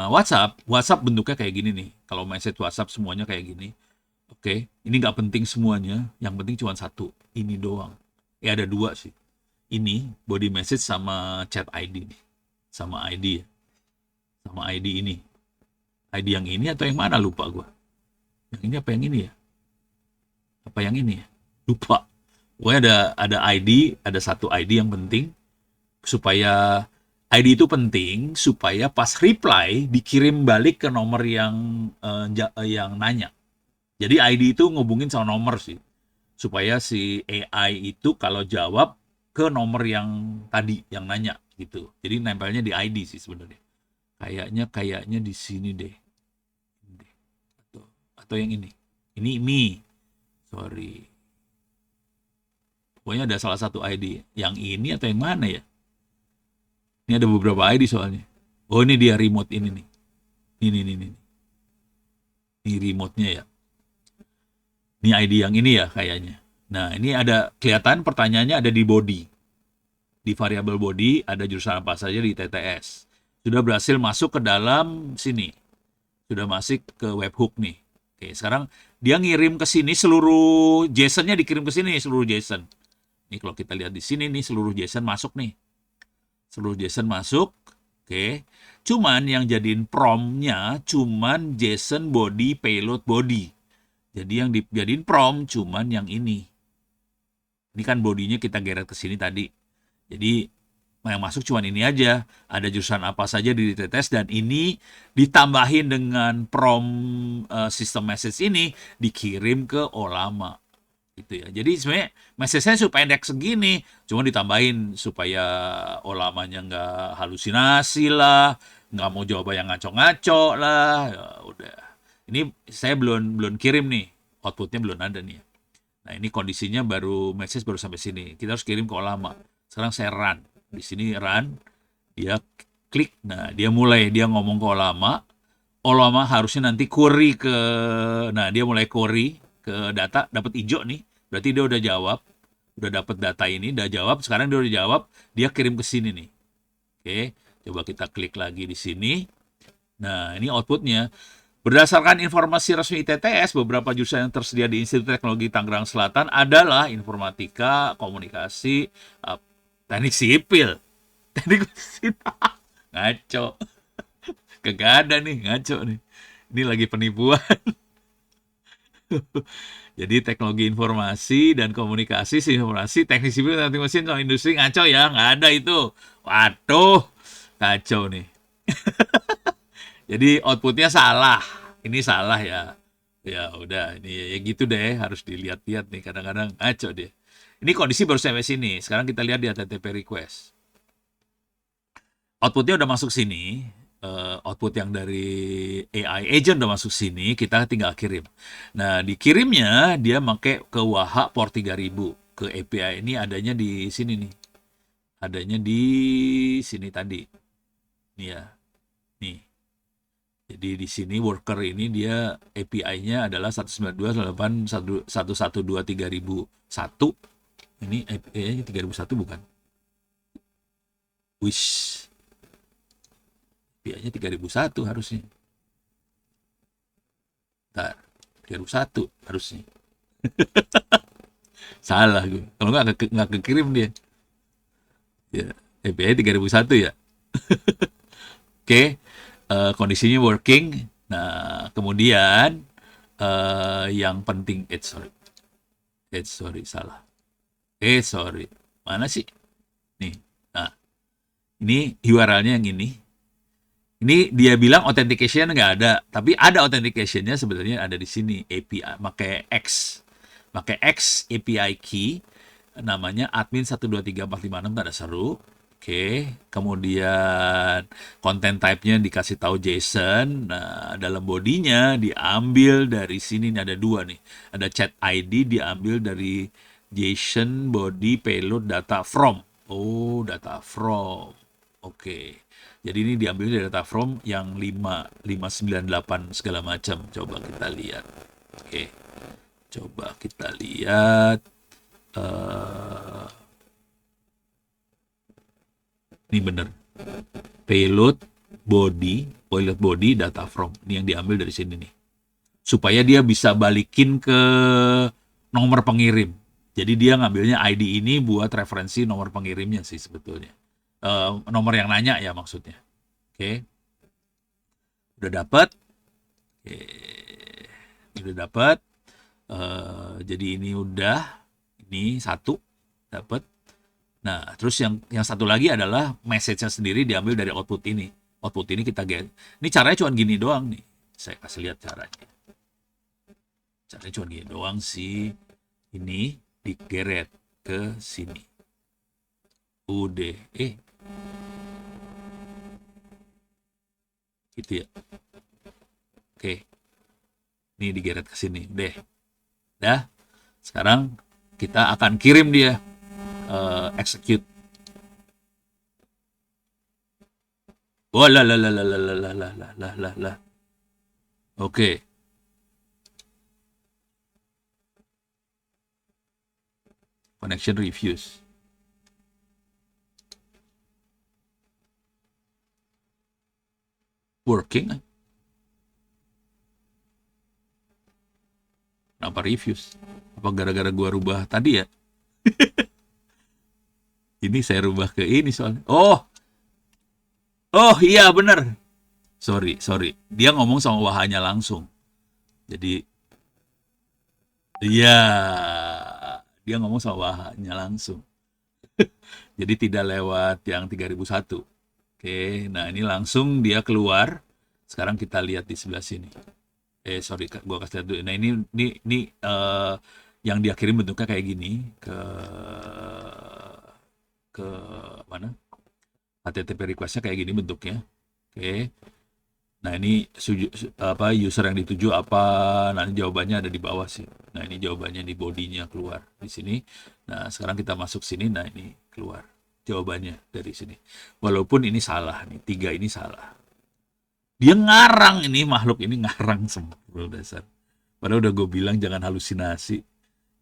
WhatsApp bentuknya kayak gini nih. Kalau message WhatsApp semuanya kayak gini. Oke, ini nggak penting semuanya. Yang penting cuma satu. Ini doang. Ada 2 sih. Ini, body message sama chat ID nih. Sama ID ya. Sama ID ini. ID yang ini atau yang mana lupa gue. Yang ini apa yang ini ya? Apa yang ini ya? Lupa. Pokoknya ada ID, ada satu ID yang penting supaya ID itu penting supaya pas reply dikirim balik ke nomor yang nanya. Jadi ID itu ngubungin sama nomor sih. Supaya si AI itu kalau jawab ke nomor yang tadi yang nanya gitu. Jadi nempelnya di ID sih sebenarnya. Kayaknya di sini deh. Atau yang ini. Ini me, sorry. Pokoknya ada salah satu ID. Yang ini atau yang mana ya? Ini ada beberapa ID soalnya. Oh, ini dia remote ini nih. Ini. Ini remote-nya ya. Ini ID yang ini ya kayaknya. Nah, ini ada kelihatan pertanyaannya ada di body. Di variabel body ada jurusan apa saja di TTS. Sudah berhasil masuk ke dalam sini. Sudah masuk ke webhook nih. Oke, sekarang dia ngirim ke sini seluruh JSON-nya dikirim ke sini seluruh JSON. Nih kalau kita lihat di sini nih seluruh JSON masuk nih. Seluruh JSON masuk. Oke. Cuman yang jadiin prompt-nya cuman JSON body payload body. Jadi yang dijadiin prompt cuman yang ini. Ini kan bodinya kita geret ke sini tadi. Jadi yang masuk cuma ini aja. Ada jurusan apa saja di TTS dan ini ditambahin dengan prompt system message ini dikirim ke Olama gitu ya. Jadi sebenarnya message-nya supaya pendek segini, cuma ditambahin supaya Olamanya nggak halusinasi lah, nggak mau jawaban yang ngaco-ngaco lah. Ya, udah. Ini saya belum belum kirim nih, outputnya belum ada nih. Nah, ini kondisinya baru message baru sampai sini. Kita harus kirim ke Olama. Sekarang saya run. Di sini run, dia klik. Nah, dia ngomong ke Olama. Olama harusnya nanti query ke, nah dia mulai query ke data, dapat hijau nih. Berarti dia udah jawab, udah dapat data ini, udah jawab. Sekarang dia udah jawab, dia kirim ke sini nih. Oke, coba kita klik lagi di sini. Nah, ini outputnya. Berdasarkan informasi resmi ITTS, beberapa jurusan yang tersedia di Institut Teknologi Tangerang Selatan adalah informatika, komunikasi, teknik sipil, teknik mesin. Ngaco, kagak ada nih, ngaco nih. Ini lagi penipuan. Jadi teknologi informasi dan komunikasi, informasi, teknik sipil, teknik mesin, sama industri ngaco ya, nggak ada itu. Waduh, kacau nih. Jadi outputnya salah. Ini salah ya. Ya udah, ini ya gitu deh, harus dilihat-lihat nih. Kadang-kadang ngaco deh. Ini kondisi baru sampai sini. Sekarang kita lihat di HTTP request. Outputnya udah masuk sini. Output yang dari AI agent udah masuk sini. Kita tinggal kirim. Nah, dikirimnya dia pakai ke Waha port 3000. Ke API ini adanya di sini nih. Adanya di sini tadi. Nih ya. Nih. Jadi di sini worker ini dia API-nya adalah 192.168.112.3001. Ini API-nya 3001 bukan? Wish. API-nya 3001 harusnya. Bentar. 3001 harusnya. Salah gue. Kalau nggak kekirim dia. Ya, API 3001 ya. Oke. Kondisinya working. Nah, kemudian yang penting, sorry, salah. Sorry. Mana sih? Nih. Nah, ini URL-nya yang ini. Ini dia bilang authentication nggak ada, tapi ada authentication-nya sebenarnya ada di sini. API, pakai X API key, namanya admin 123456, ada seru. Oke, kemudian content type-nya dikasih tahu JSON. Nah, dalam bodinya diambil dari sini, ini ada dua nih. Ada chat ID diambil dari JSON body payload data from. Oh, data from. Oke. Jadi ini diambil dari data from yang 598 segala macam. Coba kita lihat. Oke. Coba kita lihat. eh Ini bener. Payload body data from. Ini yang diambil dari sini nih. Supaya dia bisa balikin ke nomor pengirim. Jadi dia ngambilnya ID ini buat referensi nomor pengirimnya sih sebetulnya. Nomor yang nanya ya maksudnya. Oke. Udah dapat. Oke. Udah dapat. Jadi ini udah. Ini satu dapat. Nah, terus yang satu lagi adalah message-nya sendiri diambil dari output ini. Output ini kita get. Ini caranya cuma gini doang nih. Saya kasih lihat caranya. Caranya cuma gini doang sih. Ini digeret ke sini. Udah. Gitu ya. Oke. Ini digeret ke sini. Deh. Dah. Sekarang kita akan kirim dia execute. Oh lah lah lah lah lah lah lah lah lah lah lah. Oke. Connection refuse. Working. Kenapa refuse? Apa gara-gara gua rubah tadi ya? Ini saya rubah ke ini soalnya. Oh iya bener. Sorry. Dia ngomong sama wahanya langsung. Jadi, iya, dia ngomong sama wahanya langsung. Jadi tidak lewat yang 3001. Oke, nah ini langsung dia keluar. Sekarang kita lihat di sebelah sini. Sorry, gua kasih lihat dulu. Nah ini yang dia kirim bentuknya kayak gini ke mana? HTTP request-nya kayak gini bentuknya. Oke. Nah, ini user yang dituju apa? Nah, ini jawabannya ada di bawah sih. Nah, ini jawabannya di bodinya keluar di sini. Nah, sekarang kita masuk sini. Nah, ini keluar jawabannya dari sini. Walaupun ini salah nih, 3 ini salah. Dia ngarang ini makhluk ini ngarang semua dasar. Padahal udah gue bilang jangan halusinasi.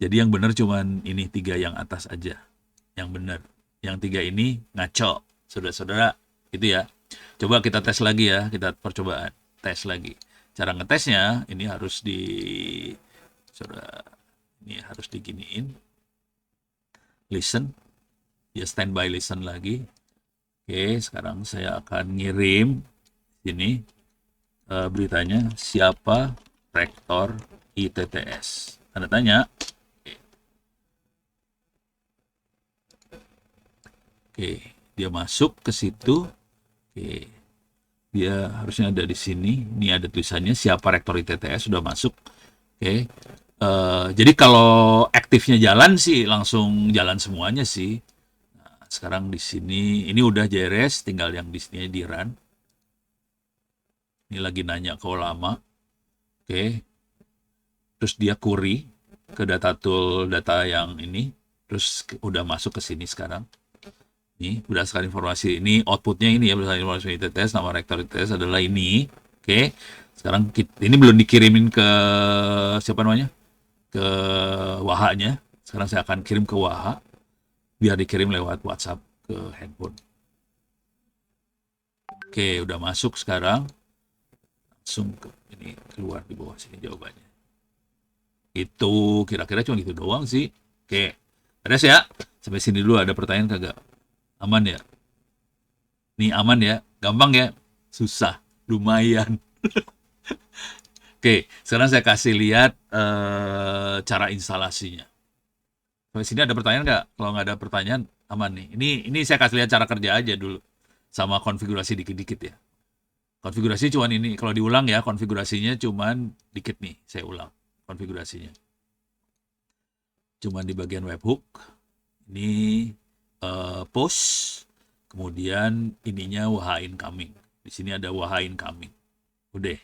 Jadi yang benar cuman ini 3 yang atas aja. Yang benar. Yang 3 ini ngaco. Saudara-saudara, itu ya. Coba kita tes lagi ya, kita percobaan tes lagi. Cara ngetesnya ini harus ini harus diginiin. Listen, ya standby listen lagi. Oke, sekarang saya akan ngirim ini beritanya siapa rektor ITTS. Tanda tanya. Oke, dia masuk ke situ. Oke, dia harusnya ada di sini. Ini ada tulisannya siapa rektor ITTS sudah masuk. Oke, jadi kalau aktifnya jalan sih langsung jalan semuanya sih. Nah, sekarang di sini ini udah JRS, tinggal yang di sini di run. Ini lagi nanya ke lama. Oke, terus dia query ke data tool data yang ini, terus udah masuk ke sini sekarang. Ini berdasarkan informasi ini outputnya ini ya berdasarkan informasi ITTS nama rektor ITTS adalah ini. Oke, sekarang ini belum dikirimin ke siapa namanya ke wahanya. Sekarang saya akan kirim ke waha biar dikirim lewat WhatsApp ke handphone. Oke, udah masuk sekarang langsung ke ini keluar di bawah sini jawabannya. Itu kira-kira cuma gitu doang sih. Oke, beres ya. Sampai sini dulu ada pertanyaan kagak? Aman ya? Nih aman ya? Gampang ya? Susah. Lumayan. Oke, sekarang saya kasih lihat cara instalasinya. Sampai sini ada pertanyaan nggak? Kalau nggak ada pertanyaan, aman nih. Ini saya kasih lihat cara kerja aja dulu. Sama konfigurasi dikit-dikit ya. Konfigurasi cuman ini. Kalau diulang ya, konfigurasinya cuman dikit nih. Saya ulang konfigurasinya. Cuman di bagian webhook. Ini post, kemudian ininya WH incoming. Di sini ada WH incoming. Udah.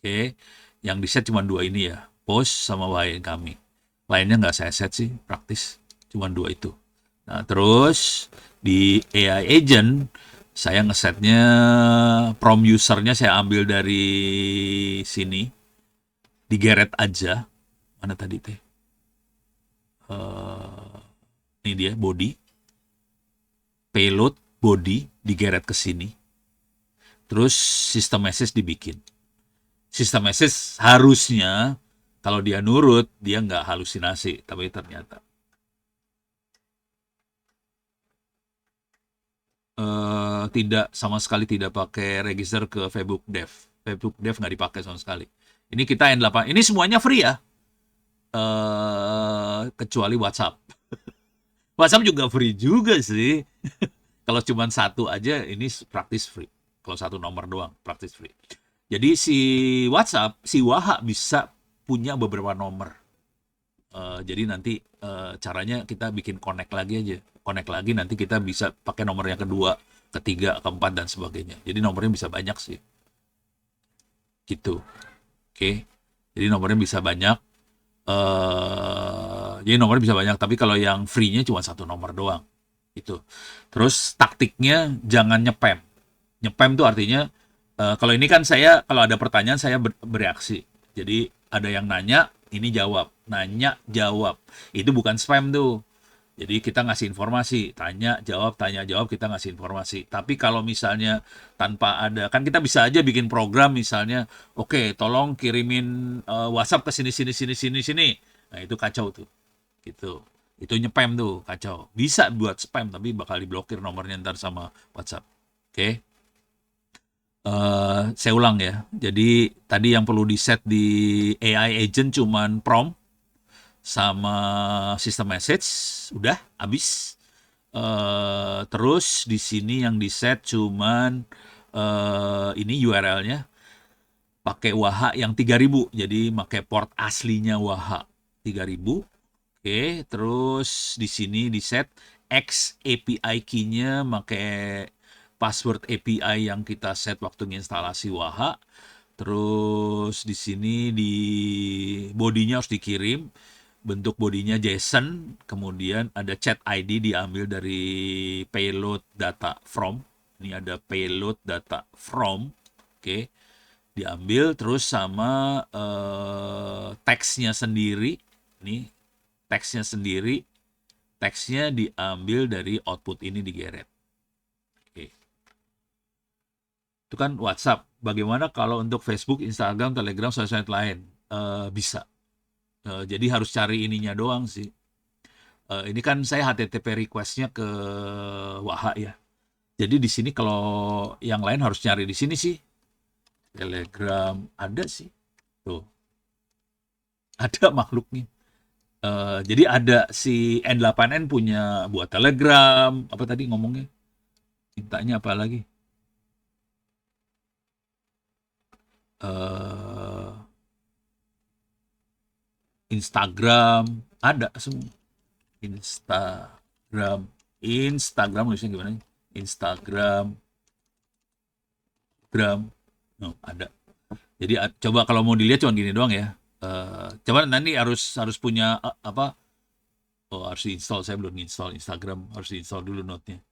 Oke. Yang di set cuma 2 ini ya. Post sama WH incoming. Lainnya nggak saya set sih, praktis. Cuma 2 itu. Nah, terus di AI agent, saya ngesetnya from usernya saya ambil dari sini. Digeret aja. Mana tadi teh? Ini dia, body. Payload body digeret ke sini. Terus sistem message dibikin. Sistem message harusnya kalau dia nurut, dia nggak halusinasi. Tapi ternyata tidak sama sekali tidak pakai register ke Facebook Dev. Facebook Dev nggak dipakai sama sekali. Ini kita N8. Ini semuanya free ya. Kecuali WhatsApp. WhatsApp juga free juga sih. Kalau cuma 1 aja ini praktis free. Kalau 1 nomor doang praktis free. Jadi si WhatsApp, si Waha bisa punya beberapa nomor. Jadi nanti caranya kita bikin connect lagi aja. Connect lagi nanti kita bisa pakai nomor yang kedua, ketiga, keempat dan sebagainya. Jadi nomornya bisa banyak sih. Gitu. Oke. Jadi nomornya bisa banyak. Jadi nomornya bisa banyak, tapi kalau yang free-nya cuma satu nomor doang. Itu. Terus taktiknya jangan nyepam. Nyepam tuh artinya kalau ini kan saya kalau ada pertanyaan saya bereaksi. Jadi ada yang nanya, ini jawab. Nanya, jawab. Itu bukan spam tuh. Jadi kita ngasih informasi, tanya, jawab, kita ngasih informasi. Tapi kalau misalnya tanpa ada, kan kita bisa aja bikin program misalnya, oke, tolong kirimin WhatsApp ke sini, sini, sini, sini, sini. Nah itu kacau tuh, gitu. Itu nyepam tuh, kacau. Bisa buat spam, tapi bakal diblokir nomornya ntar sama WhatsApp. Oke. Saya ulang ya. Jadi tadi yang perlu di set di AI agent cuman prompt sama sistem message, udah habis. Terus di sini yang di set cuman ini URL-nya pakai Waha yang 3000. Jadi pakai port aslinya Waha 3000. Oke, terus di sini di set X API key-nya pakai password API yang kita set waktu instalasi Waha. Terus di sini di bodinya harus dikirim, bentuk bodinya JSON, kemudian ada chat ID diambil dari payload data from. Ini ada payload data from, oke, diambil terus sama teksnya sendiri. Ini teksnya sendiri, teksnya diambil dari output ini digeret. Oke. Itu kan WhatsApp. Bagaimana kalau untuk Facebook, Instagram, Telegram, sosmed lain? Bisa. Jadi harus cari ininya doang sih. Ini kan saya HTTP request-nya ke Waha ya. Jadi di sini kalau yang lain harus cari di sini sih. Telegram ada sih. Tuh. Ada makhluknya. Jadi ada si N8N punya buat Telegram, apa tadi ngomongnya? Mintanya apa lagi? Instagram ada semua. Instagram nulisnya gimana? Instagram, ada. Jadi coba kalau mau dilihat cuma gini doang ya. Coba nanti harus punya apa? Oh harus install, saya belum install Instagram, harus install dulu note-nya.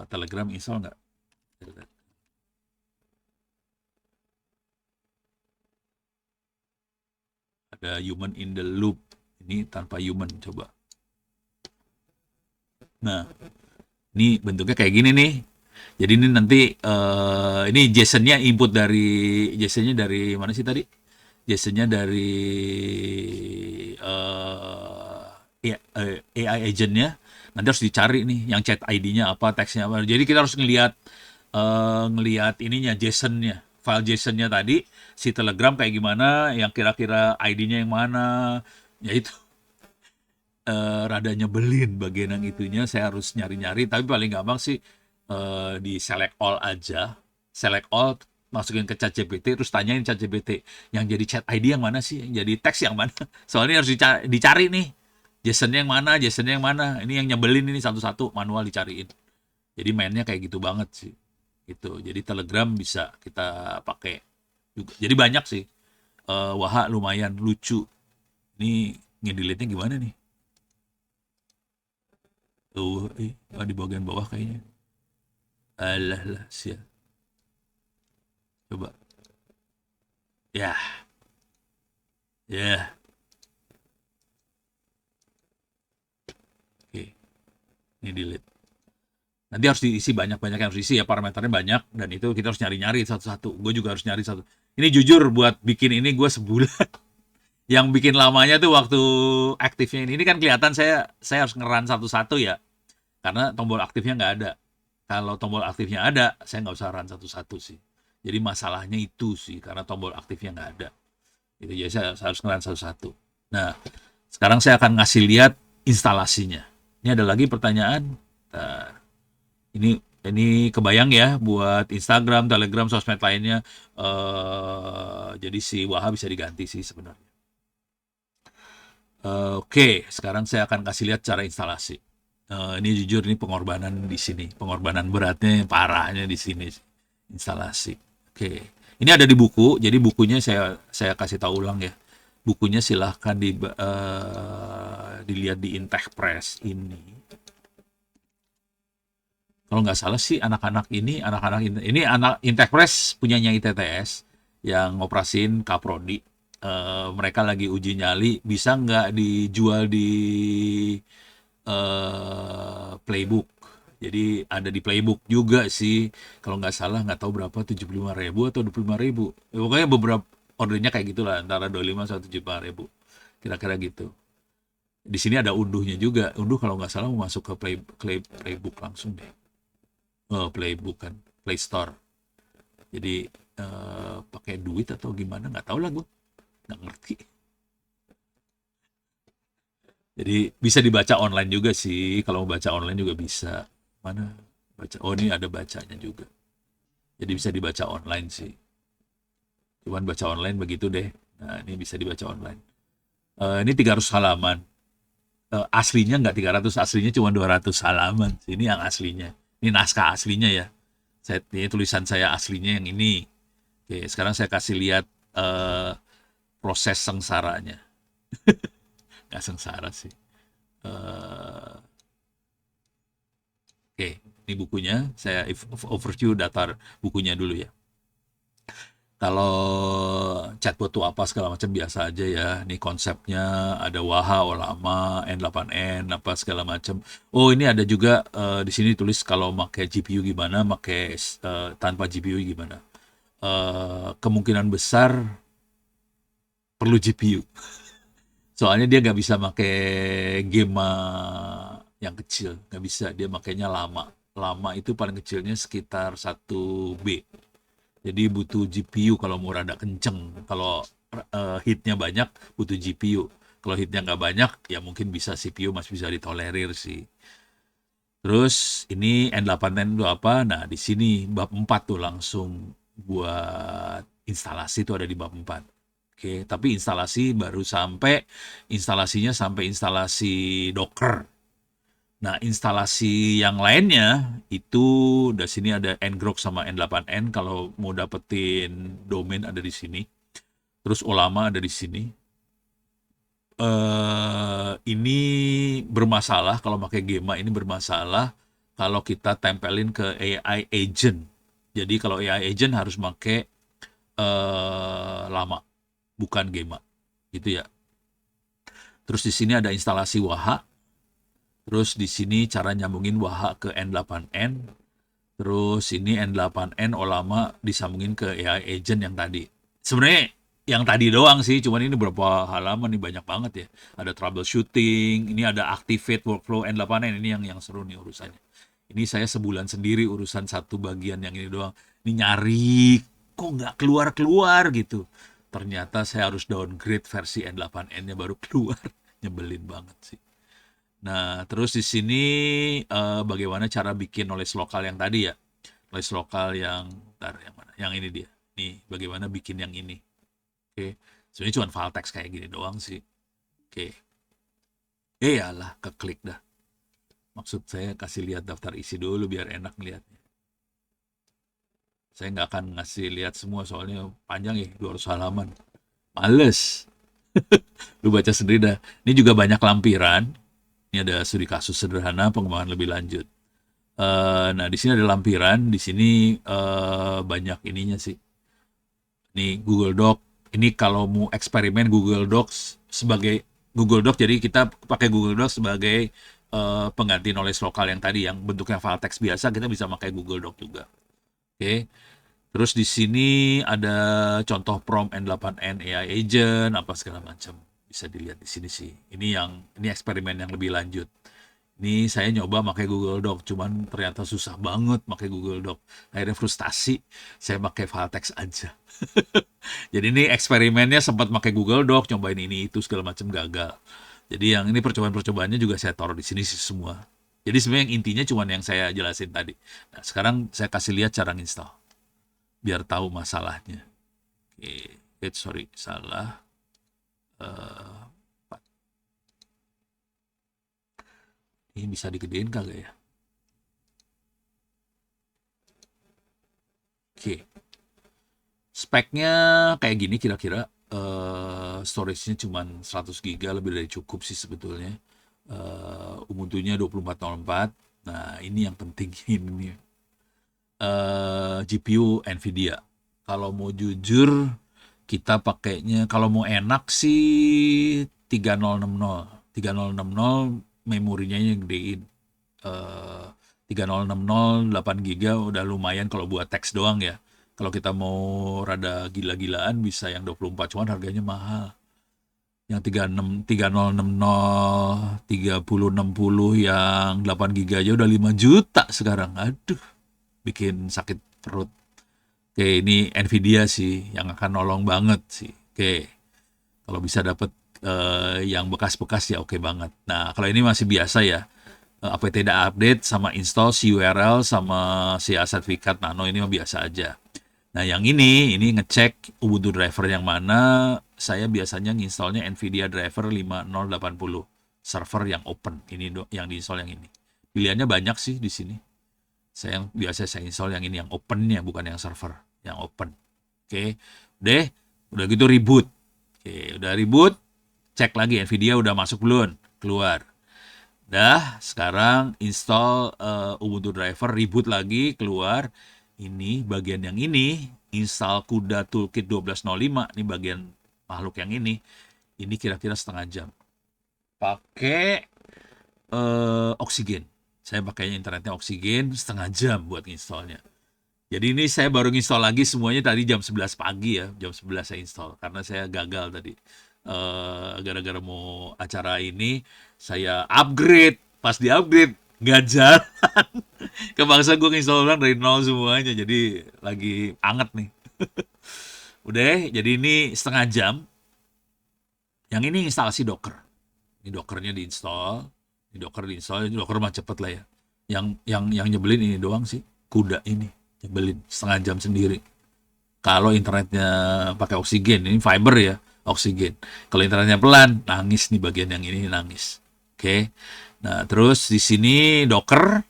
Telegram install nggak? Ada human in the loop. Ini tanpa human, coba. Nah, ini bentuknya kayak gini nih. Jadi ini nanti ini JSON-nya input dari JSON-nya dari mana sih tadi? JSON-nya dari AI agent-nya. Nanti harus dicari nih yang chat ID-nya apa, teksnya apa. Jadi kita harus ngelihat ininya JSON-nya, file JSON-nya tadi si Telegram kayak gimana, yang kira-kira ID-nya yang mana. Ya itu rada nyebelin bagian yang itunya, saya harus nyari-nyari, tapi paling gampang sih di select all aja. Select all, masukin ke chat GPT, terus tanyain chat GPT, yang jadi chat ID yang mana sih, yang jadi teks yang mana. Soalnya harus dicari nih, JSON-nya yang mana, JSON-nya yang mana. Ini yang nyebelin ini, satu-satu manual dicariin. Jadi mainnya kayak gitu banget sih. Gitu. Jadi Telegram bisa kita pakai juga. Jadi banyak sih. Waha lumayan lucu. Ini ngedelete-nya gimana nih? Tuh, di bagian bawah kayaknya. Alah lah, sial. Coba. Ya, ya. Oke, ini delete. Nanti harus diisi banyak-banyak yang harus diisi ya, parameternya banyak, dan itu kita harus nyari-nyari satu-satu. Gue juga harus nyari satu. Ini jujur buat bikin ini gue sebulan. Yang bikin lamanya tuh waktu aktifnya ini kan kelihatan saya harus ngeran satu-satu ya, karena tombol aktifnya nggak ada. Kalau tombol aktifnya ada, saya nggak usah run satu-satu sih. Jadi masalahnya itu sih, karena tombol aktifnya nggak ada. Gitu, jadi saya harus ngeran satu-satu. Nah, sekarang saya akan ngasih lihat instalasinya. Ini ada lagi pertanyaan. Nah, ini kebayang ya buat Instagram, Telegram, sosmed lainnya. Jadi si Waha bisa diganti sih sebenarnya. Oke, sekarang saya akan kasih lihat cara instalasi. Ini jujur ini pengorbanan di sini, pengorbanan beratnya, parahnya di sini instalasi. Oke, ini ada di buku, jadi bukunya saya kasih tahu ulang ya. Bukunya silahkan dilihat di Intech Press ini. Kalau nggak salah sih anak-anak ini anak Intech Press punyanya ITTS yang ngoperasin Kaprodi. Mereka lagi uji nyali bisa nggak dijual di Playbook. Jadi ada di Playbook juga sih. Kalau nggak salah nggak tahu berapa 75.000 atau 25.000. Ya, pokoknya beberapa ordernya kayak gitulah antara 25 sampai 75.000. Kira-kira gitu. Di sini ada unduhnya juga. Unduh kalau nggak salah mau masuk ke Playbook langsung deh. Oh, Playbook kan, Play Store. Jadi pakai duit atau gimana nggak tahu lah gue, nggak ngerti. Jadi bisa dibaca online juga sih. Kalau mau baca online juga bisa. Mana baca? Oh ini ada bacanya juga. Jadi bisa dibaca online sih. Cuman baca online begitu deh. Nah ini bisa dibaca online. Ini 300 halaman. Aslinya nggak 300, aslinya cuma 200 halaman. Ini yang aslinya. Ini naskah aslinya ya. Ini tulisan saya aslinya yang ini. Oke, sekarang saya kasih lihat eh, proses sengsaranya. Nggak sengsara sih. Eh, oke, ini bukunya. Saya overview daftar bukunya dulu ya. Kalau chatbot itu apa segala macam biasa aja ya. Ini konsepnya ada Waha, Olama, N8N, apa segala macam. Oh ini ada juga di sini tulis kalau pakai GPU gimana, pakai tanpa GPU gimana. Kemungkinan besar perlu GPU. Soalnya dia nggak bisa pakai game yang kecil, nggak bisa. Dia makainya lama. Lama itu paling kecilnya sekitar 1 B. Jadi butuh GPU kalau mau rada kenceng. Kalau hitnya banyak, butuh GPU. Kalau hitnya nggak banyak, ya mungkin bisa CPU masih bisa ditolerir sih. Terus ini N8N itu apa? Nah, di sini bab 4 tuh langsung buat instalasi itu ada di bab 4. Oke, tapi instalasinya sampai instalasi Docker. Nah, instalasi yang lainnya itu di sini ada ngrok sama N8N kalau mau dapetin domain ada di sini. Terus Olama ada di sini. Ini bermasalah kalau pakai Gema ini bermasalah kalau kita tempelin ke AI agent. Jadi kalau AI agent harus pakai lama, bukan Gema. Gitu ya. Terus di sini ada instalasi Waha. Terus di sini cara nyambungin Waha ke N8N. Terus ini N8N Olama disambungin ke AI agent yang tadi. Sebenarnya yang tadi doang sih, cuman ini berapa halaman nih banyak banget ya. Ada troubleshooting, ini ada activate workflow N8N ini yang seru nih urusannya. Ini saya sebulan sendiri urusan satu bagian yang ini doang. Ini nyari kok nggak keluar-keluar gitu. Ternyata saya harus downgrade versi N8N-nya baru keluar. Nyebelin banget sih. Nah, terus di sini bagaimana cara bikin knowledge lokal yang tadi ya. Knowledge lokal yang, bentar, yang mana? Yang ini dia. Nih, bagaimana bikin yang ini. Oke. Sebenarnya cuma file text kayak gini doang sih. Oke. Iyalah, keklik dah. Maksud saya kasih lihat daftar isi dulu biar enak ngeliatnya. Saya nggak akan ngasih lihat semua soalnya panjang ya, 200 halaman. Males. Lu baca sendiri dah. Ini juga banyak lampiran. Ini ada studi kasus sederhana pengembangan lebih lanjut. Nah, di sini ada lampiran, di sini banyak ininya sih. Ini Google Doc. Ini kalau mau eksperimen Google Docs sebagai Google Doc, jadi kita pakai Google Doc sebagai pengganti knowledge lokal yang tadi, yang bentuknya file text biasa, kita bisa pakai Google Doc juga. Oke. Terus di sini ada contoh prompt N8N AI agent, apa segala macam. Bisa dilihat di sini sih. Ini eksperimen yang lebih lanjut. Ini saya nyoba pakai Google Doc, cuman ternyata susah banget pakai Google Doc. Akhirnya frustasi, saya pakai file text aja. Jadi ini eksperimennya sempat pakai Google Doc, nyobain ini itu segala macam gagal. Jadi yang ini percobaan-percobaannya juga saya taruh di sini sih semua. Jadi sebenarnya yang intinya cuman yang saya jelasin tadi. Nah, sekarang saya kasih lihat cara install biar tahu masalahnya. Oke, sorry, salah. Eh, ini bisa digedein kagak ya? Oke. Speknya kayak gini kira-kira. storage-nya cuman 100 giga, lebih dari cukup sih sebetulnya. Ubuntu-nya 24.04. Nah, ini yang penting ini. GPU Nvidia. Kalau mau jujur, kita pakainya kalau mau enak sih 3060. 3060 memorinya yang gedein. 3060 8 giga udah lumayan kalau buat teks doang ya. Kalau kita mau rada gila-gilaan bisa yang 24, cuman harganya mahal. Yang 3060, 3060 yang 8 giga aja udah 5 juta sekarang. Aduh, bikin sakit perut. Oke, ini Nvidia sih yang akan nolong banget sih. Oke, kalau bisa dapet yang bekas-bekas ya oke banget. Nah, kalau ini masih biasa ya. Apt tidak update sama install si URL sama si sertifikat nano ini mah biasa aja. Nah, yang ini ngecek Ubuntu driver yang mana. Saya biasanya nginstallnya Nvidia driver 5080 server yang open. Ini yang diinstal yang ini. Pilihannya banyak sih di sini. Saya yang biasa saya install yang ini, yang opennya, bukan yang server, yang open. Oke, udah gitu reboot. Oke, udah reboot, cek lagi Nvidia udah masuk belum, keluar. Dah, sekarang install Ubuntu driver, reboot lagi, keluar. Ini bagian yang ini, install CUDA Toolkit 1205, ini bagian makhluk yang ini. Ini kira-kira setengah jam. Pakai Oksigen. Saya pakainya internetnya Oksigen, setengah jam buat installnya. Jadi ini saya baru install lagi semuanya tadi jam 11 pagi ya, jam 11 saya install karena saya gagal tadi. Gara-gara mau acara ini saya upgrade, pas di upgrade nggak jalan. Kebangsa gue install ulang dari nol semuanya, jadi lagi anget nih. Udah, jadi ini setengah jam. Yang ini instalasi Docker. Ini Dockernya diinstal, ini Docker mah cepet lah ya. Yang nyebelin ini doang sih, kuda ini nyebelin setengah jam sendiri. Kalau internetnya pakai Oksigen, ini fiber ya, Oksigen. Kalau internetnya pelan, nangis nih bagian yang ini nangis. Oke. Nah, terus di sini Docker,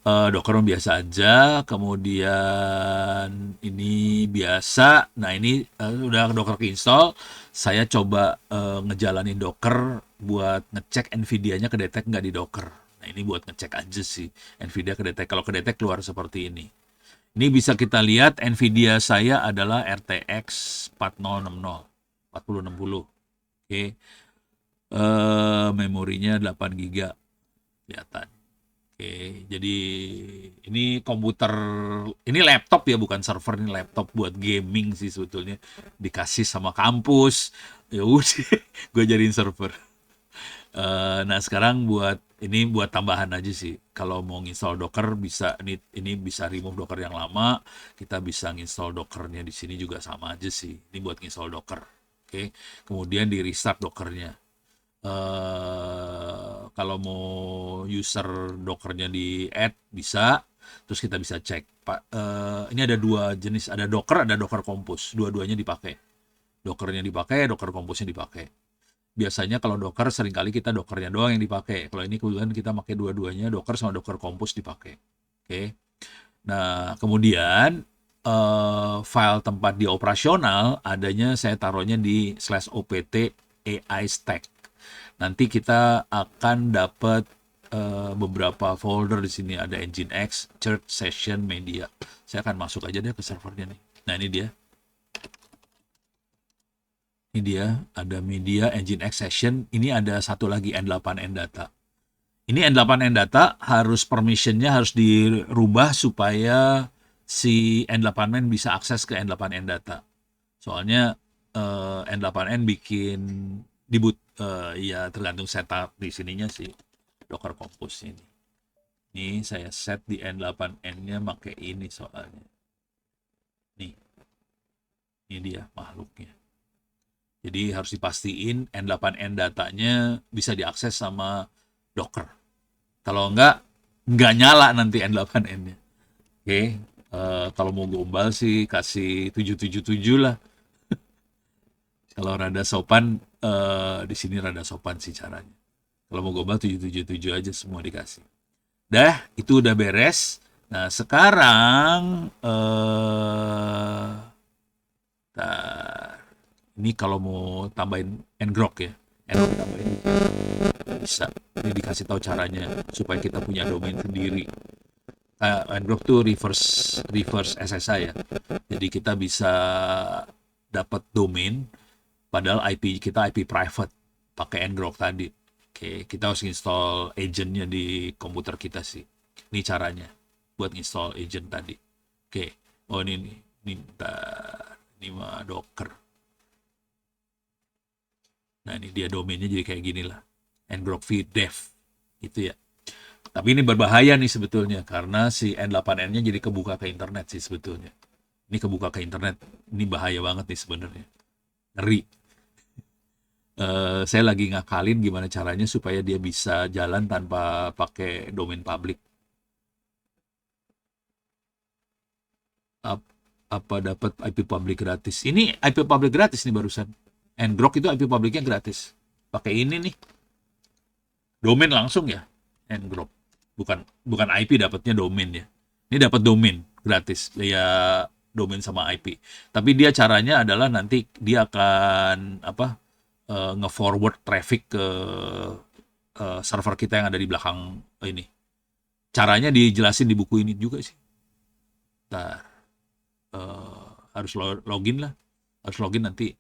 Docker biasa aja. Kemudian ini biasa. Nah, ini udah Docker keinstall. Saya coba ngejalanin Docker buat ngecek Nvidia-nya kedetek nggak di Docker. Nah, ini buat ngecek aja sih Nvidia kedetek. Kalau kedetek keluar seperti ini. Ini bisa kita lihat Nvidia saya adalah RTX 4060, 4060. Oke. Memorinya 8 giga kelihatan. Oke, jadi ini komputer, ini laptop ya, bukan server, ini laptop buat gaming sih sebetulnya. Dikasih sama kampus, ya udah, gue jadiin server. Nah sekarang buat tambahan aja sih. Kalau mau nginstall Docker bisa, ini bisa remove Docker yang lama, kita bisa nginstall Dockernya di sini juga sama aja sih. Ini buat nginstall Docker. Oke, kemudian di restart Dockernya. Kalau mau user Dockernya di add bisa, terus kita bisa cek Pak. Ini ada dua jenis, ada Docker, ada Docker Compose, dua-duanya dipakai. Dockernya dipakai, Docker Compose-nya dipakai. Biasanya kalau Docker seringkali kita Dockernya doang yang dipakai. Kalau ini kebetulan kita pakai dua-duanya, Docker sama Docker Compose dipakai. Oke. Nah, kemudian file tempat di operasional adanya saya taruhnya di /opt AI stack. Nanti kita akan dapat beberapa folder di sini, ada Nginx, Church, Session, Media. Saya akan masuk aja deh ke servernya nih. Nah, ini dia. Ini dia, ada Media, Nginx Session. Ini ada satu lagi N8N Data. Ini N8N Data harus permissionnya harus dirubah supaya si N8N bisa akses ke N8N Data. Soalnya N8N bikin diboot, ya tergantung setup di sininya sih, Docker Compose ini. Ini saya set di N8N-nya pakai ini soalnya. Nih, ini dia makhluknya. Jadi harus dipastiin N8N datanya bisa diakses sama Docker. Kalau nggak nyala nanti N8N-nya. Oke, kalau mau gombal sih kasih 777 lah. Kalau rada sopan, di sini rada sopan sih caranya. Kalau mau gombal 777 aja semua dikasih. Dah, itu udah beres. Nah, sekarang Ini kalau mau tambahin ngrok ya, ngrok tambahin bisa. Ini dikasih tahu caranya supaya kita punya domain sendiri. Ngrok tuh reverse reverse SSI ya. Jadi kita bisa dapat domain padahal IP kita IP private pakai ngrok tadi. Oke, kita harus install agentnya di komputer kita sih. Ini caranya buat install agent tadi. Oke, oh ini nih, ini mah Docker. Nah ini dia domainnya jadi kayak gini lah, ngrok dev gitu ya. Tapi ini berbahaya nih sebetulnya karena si N8N-nya jadi kebuka ke internet sih sebetulnya. Ini kebuka ke internet, ini bahaya banget nih sebenarnya. Ngeri. Saya lagi ngakalin gimana caranya supaya dia bisa jalan tanpa pakai domain public. Ap- Apa dapat IP public gratis? Ini IP public gratis nih barusan. Ngrok itu IP publiknya gratis. Pakai ini nih, domain langsung ya. Ngrok. Bukan bukan IP dapatnya domain ya. Ini dapat domain gratis. Ya domain sama IP. Tapi dia caranya adalah nanti dia akan apa? Nge-forward traffic ke server kita yang ada di belakang ini. Caranya dijelasin di buku ini juga sih. Nah, harus login lah. Harus login nanti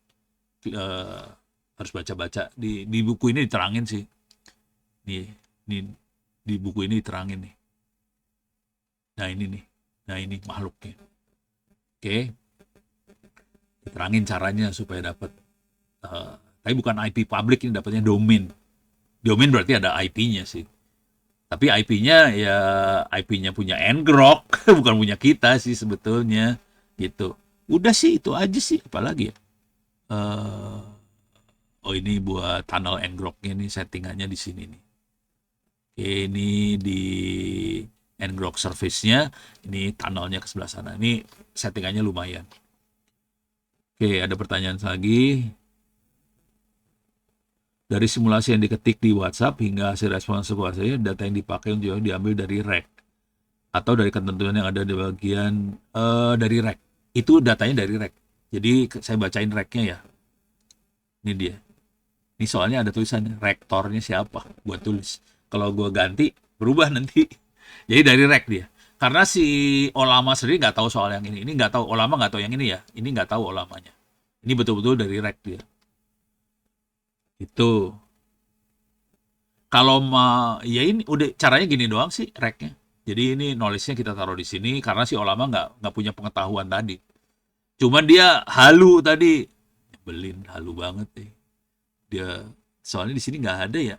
eh, harus baca-baca di buku ini diterangin sih. Nih, nih di buku ini diterangin nih. Nah ini nih, nah ini makhluknya. Oke, diterangin caranya supaya dapat. eh, tapi bukan IP public ini dapatnya domain. Domain berarti ada IP-nya sih. Tapi IP-nya ya IP-nya punya ngrok, bukan punya kita sih sebetulnya. Gitu. Udah sih itu aja sih, apalagi ya. Eh, oh ini buat tunnel ngroknya nih settingannya di sini nih. Oke, ini di ngrok service-nya, ini tunnelnya ke sebelah sana. Ini settingannya lumayan. Oke, ada pertanyaan lagi. Dari simulasi yang diketik di WhatsApp hingga hasil respon sepuasnya, data yang dipakai untuk diambil dari rack atau dari ketentuan yang ada di bagian dari rack. Itu datanya dari rack. Jadi saya bacain racknya ya. Ini dia. Ini soalnya ada tulisannya rektornya siapa buat tulis. Kalau gue ganti berubah nanti. Jadi dari rack dia. Karena si Olama sendiri nggak tahu soal yang ini. Ini nggak tahu Olama nggak tahu yang ini ya. Ini nggak tahu Olamanya. Ini betul-betul dari rack dia. Itu. Kalau ya ini udah caranya gini doang sih racknya. Jadi ini knowledge-nya kita taruh di sini karena si Olama nggak punya pengetahuan tadi. Cuman dia halu tadi. Nyebelin, halu banget deh. Dia soalnya di sini nggak ada ya.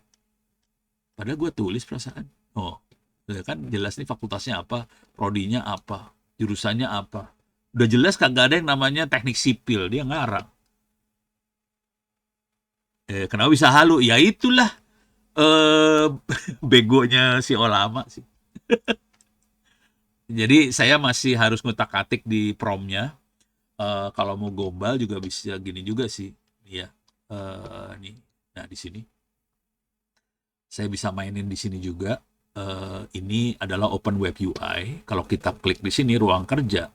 Padahal gue tulis perasaan. Oh, ya kan jelas nih fakultasnya apa, prodinya apa, jurusannya apa. Udah jelas kagak ada yang namanya teknik sipil, dia ngarang. Kenapa bisa halu? Ya itulah eh begonya si Olama sih. Jadi saya masih harus ngutak-atik di promnya. Kalau mau gombal juga bisa gini juga sih. Iya. Nih. Nah, di sini saya bisa mainin di sini juga. Ini adalah Open Web UI. Kalau kita klik di sini ruang kerja,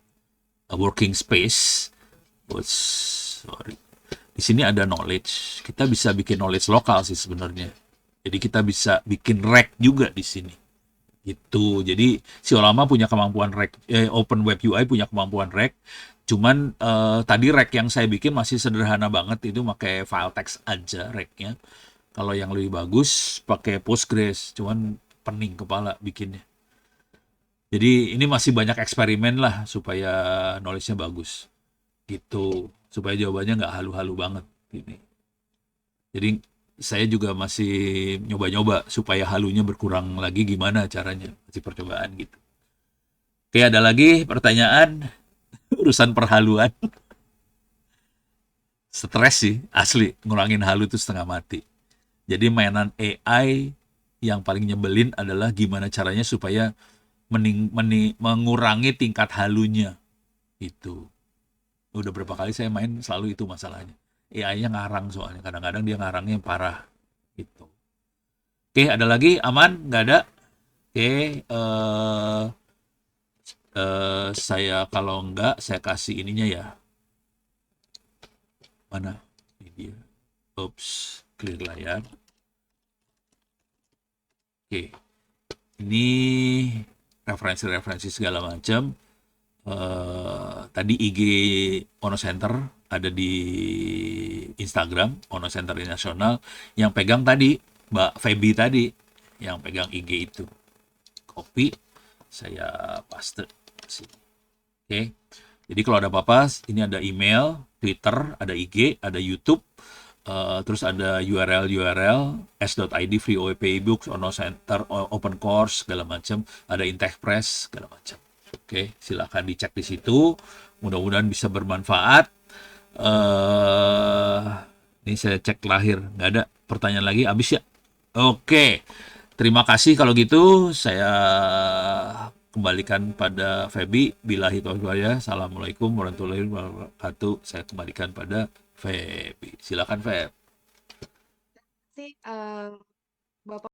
working space. Sorry. Di sini ada knowledge. Kita bisa bikin knowledge lokal sih sebenarnya. Jadi kita bisa bikin rack juga di sini. Gitu. Jadi si Olama punya kemampuan rack, Open Web UI punya kemampuan rack. Cuman tadi rack yang saya bikin masih sederhana banget, itu pakai file text aja racknya. Kalau yang lebih bagus pakai Postgres, cuman pening kepala bikinnya. Jadi ini masih banyak eksperimen lah supaya knowledge-nya bagus. Gitu. Supaya jawabannya nggak halu-halu banget. Gini. Jadi saya juga masih nyoba-nyoba supaya halunya berkurang lagi gimana caranya. Masih percobaan gitu. Oke, ada lagi pertanyaan urusan perhaluan. Stres sih, asli. Ngurangin halu itu setengah mati. Jadi mainan AI yang paling nyebelin adalah gimana caranya supaya mengurangi tingkat halunya. Itu. Udah berapa kali saya main selalu itu masalahnya. AI-nya ngarang soalnya. Kadang-kadang dia ngarangnya yang parah. Gitu. Oke, ada lagi? Aman? Nggak ada? Oke, saya kalau nggak, saya kasih ininya ya. Mana? dia. Oops, clear layar. Oke, ini referensi-referensi segala macam. Tadi IG Ono Center ada di Instagram Ono Center Nasional. Yang pegang tadi Mbak Feby tadi, yang pegang IG itu. Copy, saya paste sini. Oke. Jadi kalau ada apa-apa, ini ada email, Twitter, ada IG, ada YouTube, terus ada URL s.id free OEP ebooks, Ono Center, open course segala macam, ada Intech Press segala macam. Oke, silakan dicek di situ. Mudah-mudahan bisa bermanfaat. eh ini saya cek lahir, nggak ada pertanyaan lagi, habis ya. Oke, terima kasih kalau gitu. Saya kembalikan pada Feby. Billahi taufiq wal hidayah. Assalamualaikum warahmatullahi wabarakatuh. Saya kembalikan pada Feby. Silakan Feb. sih Bapak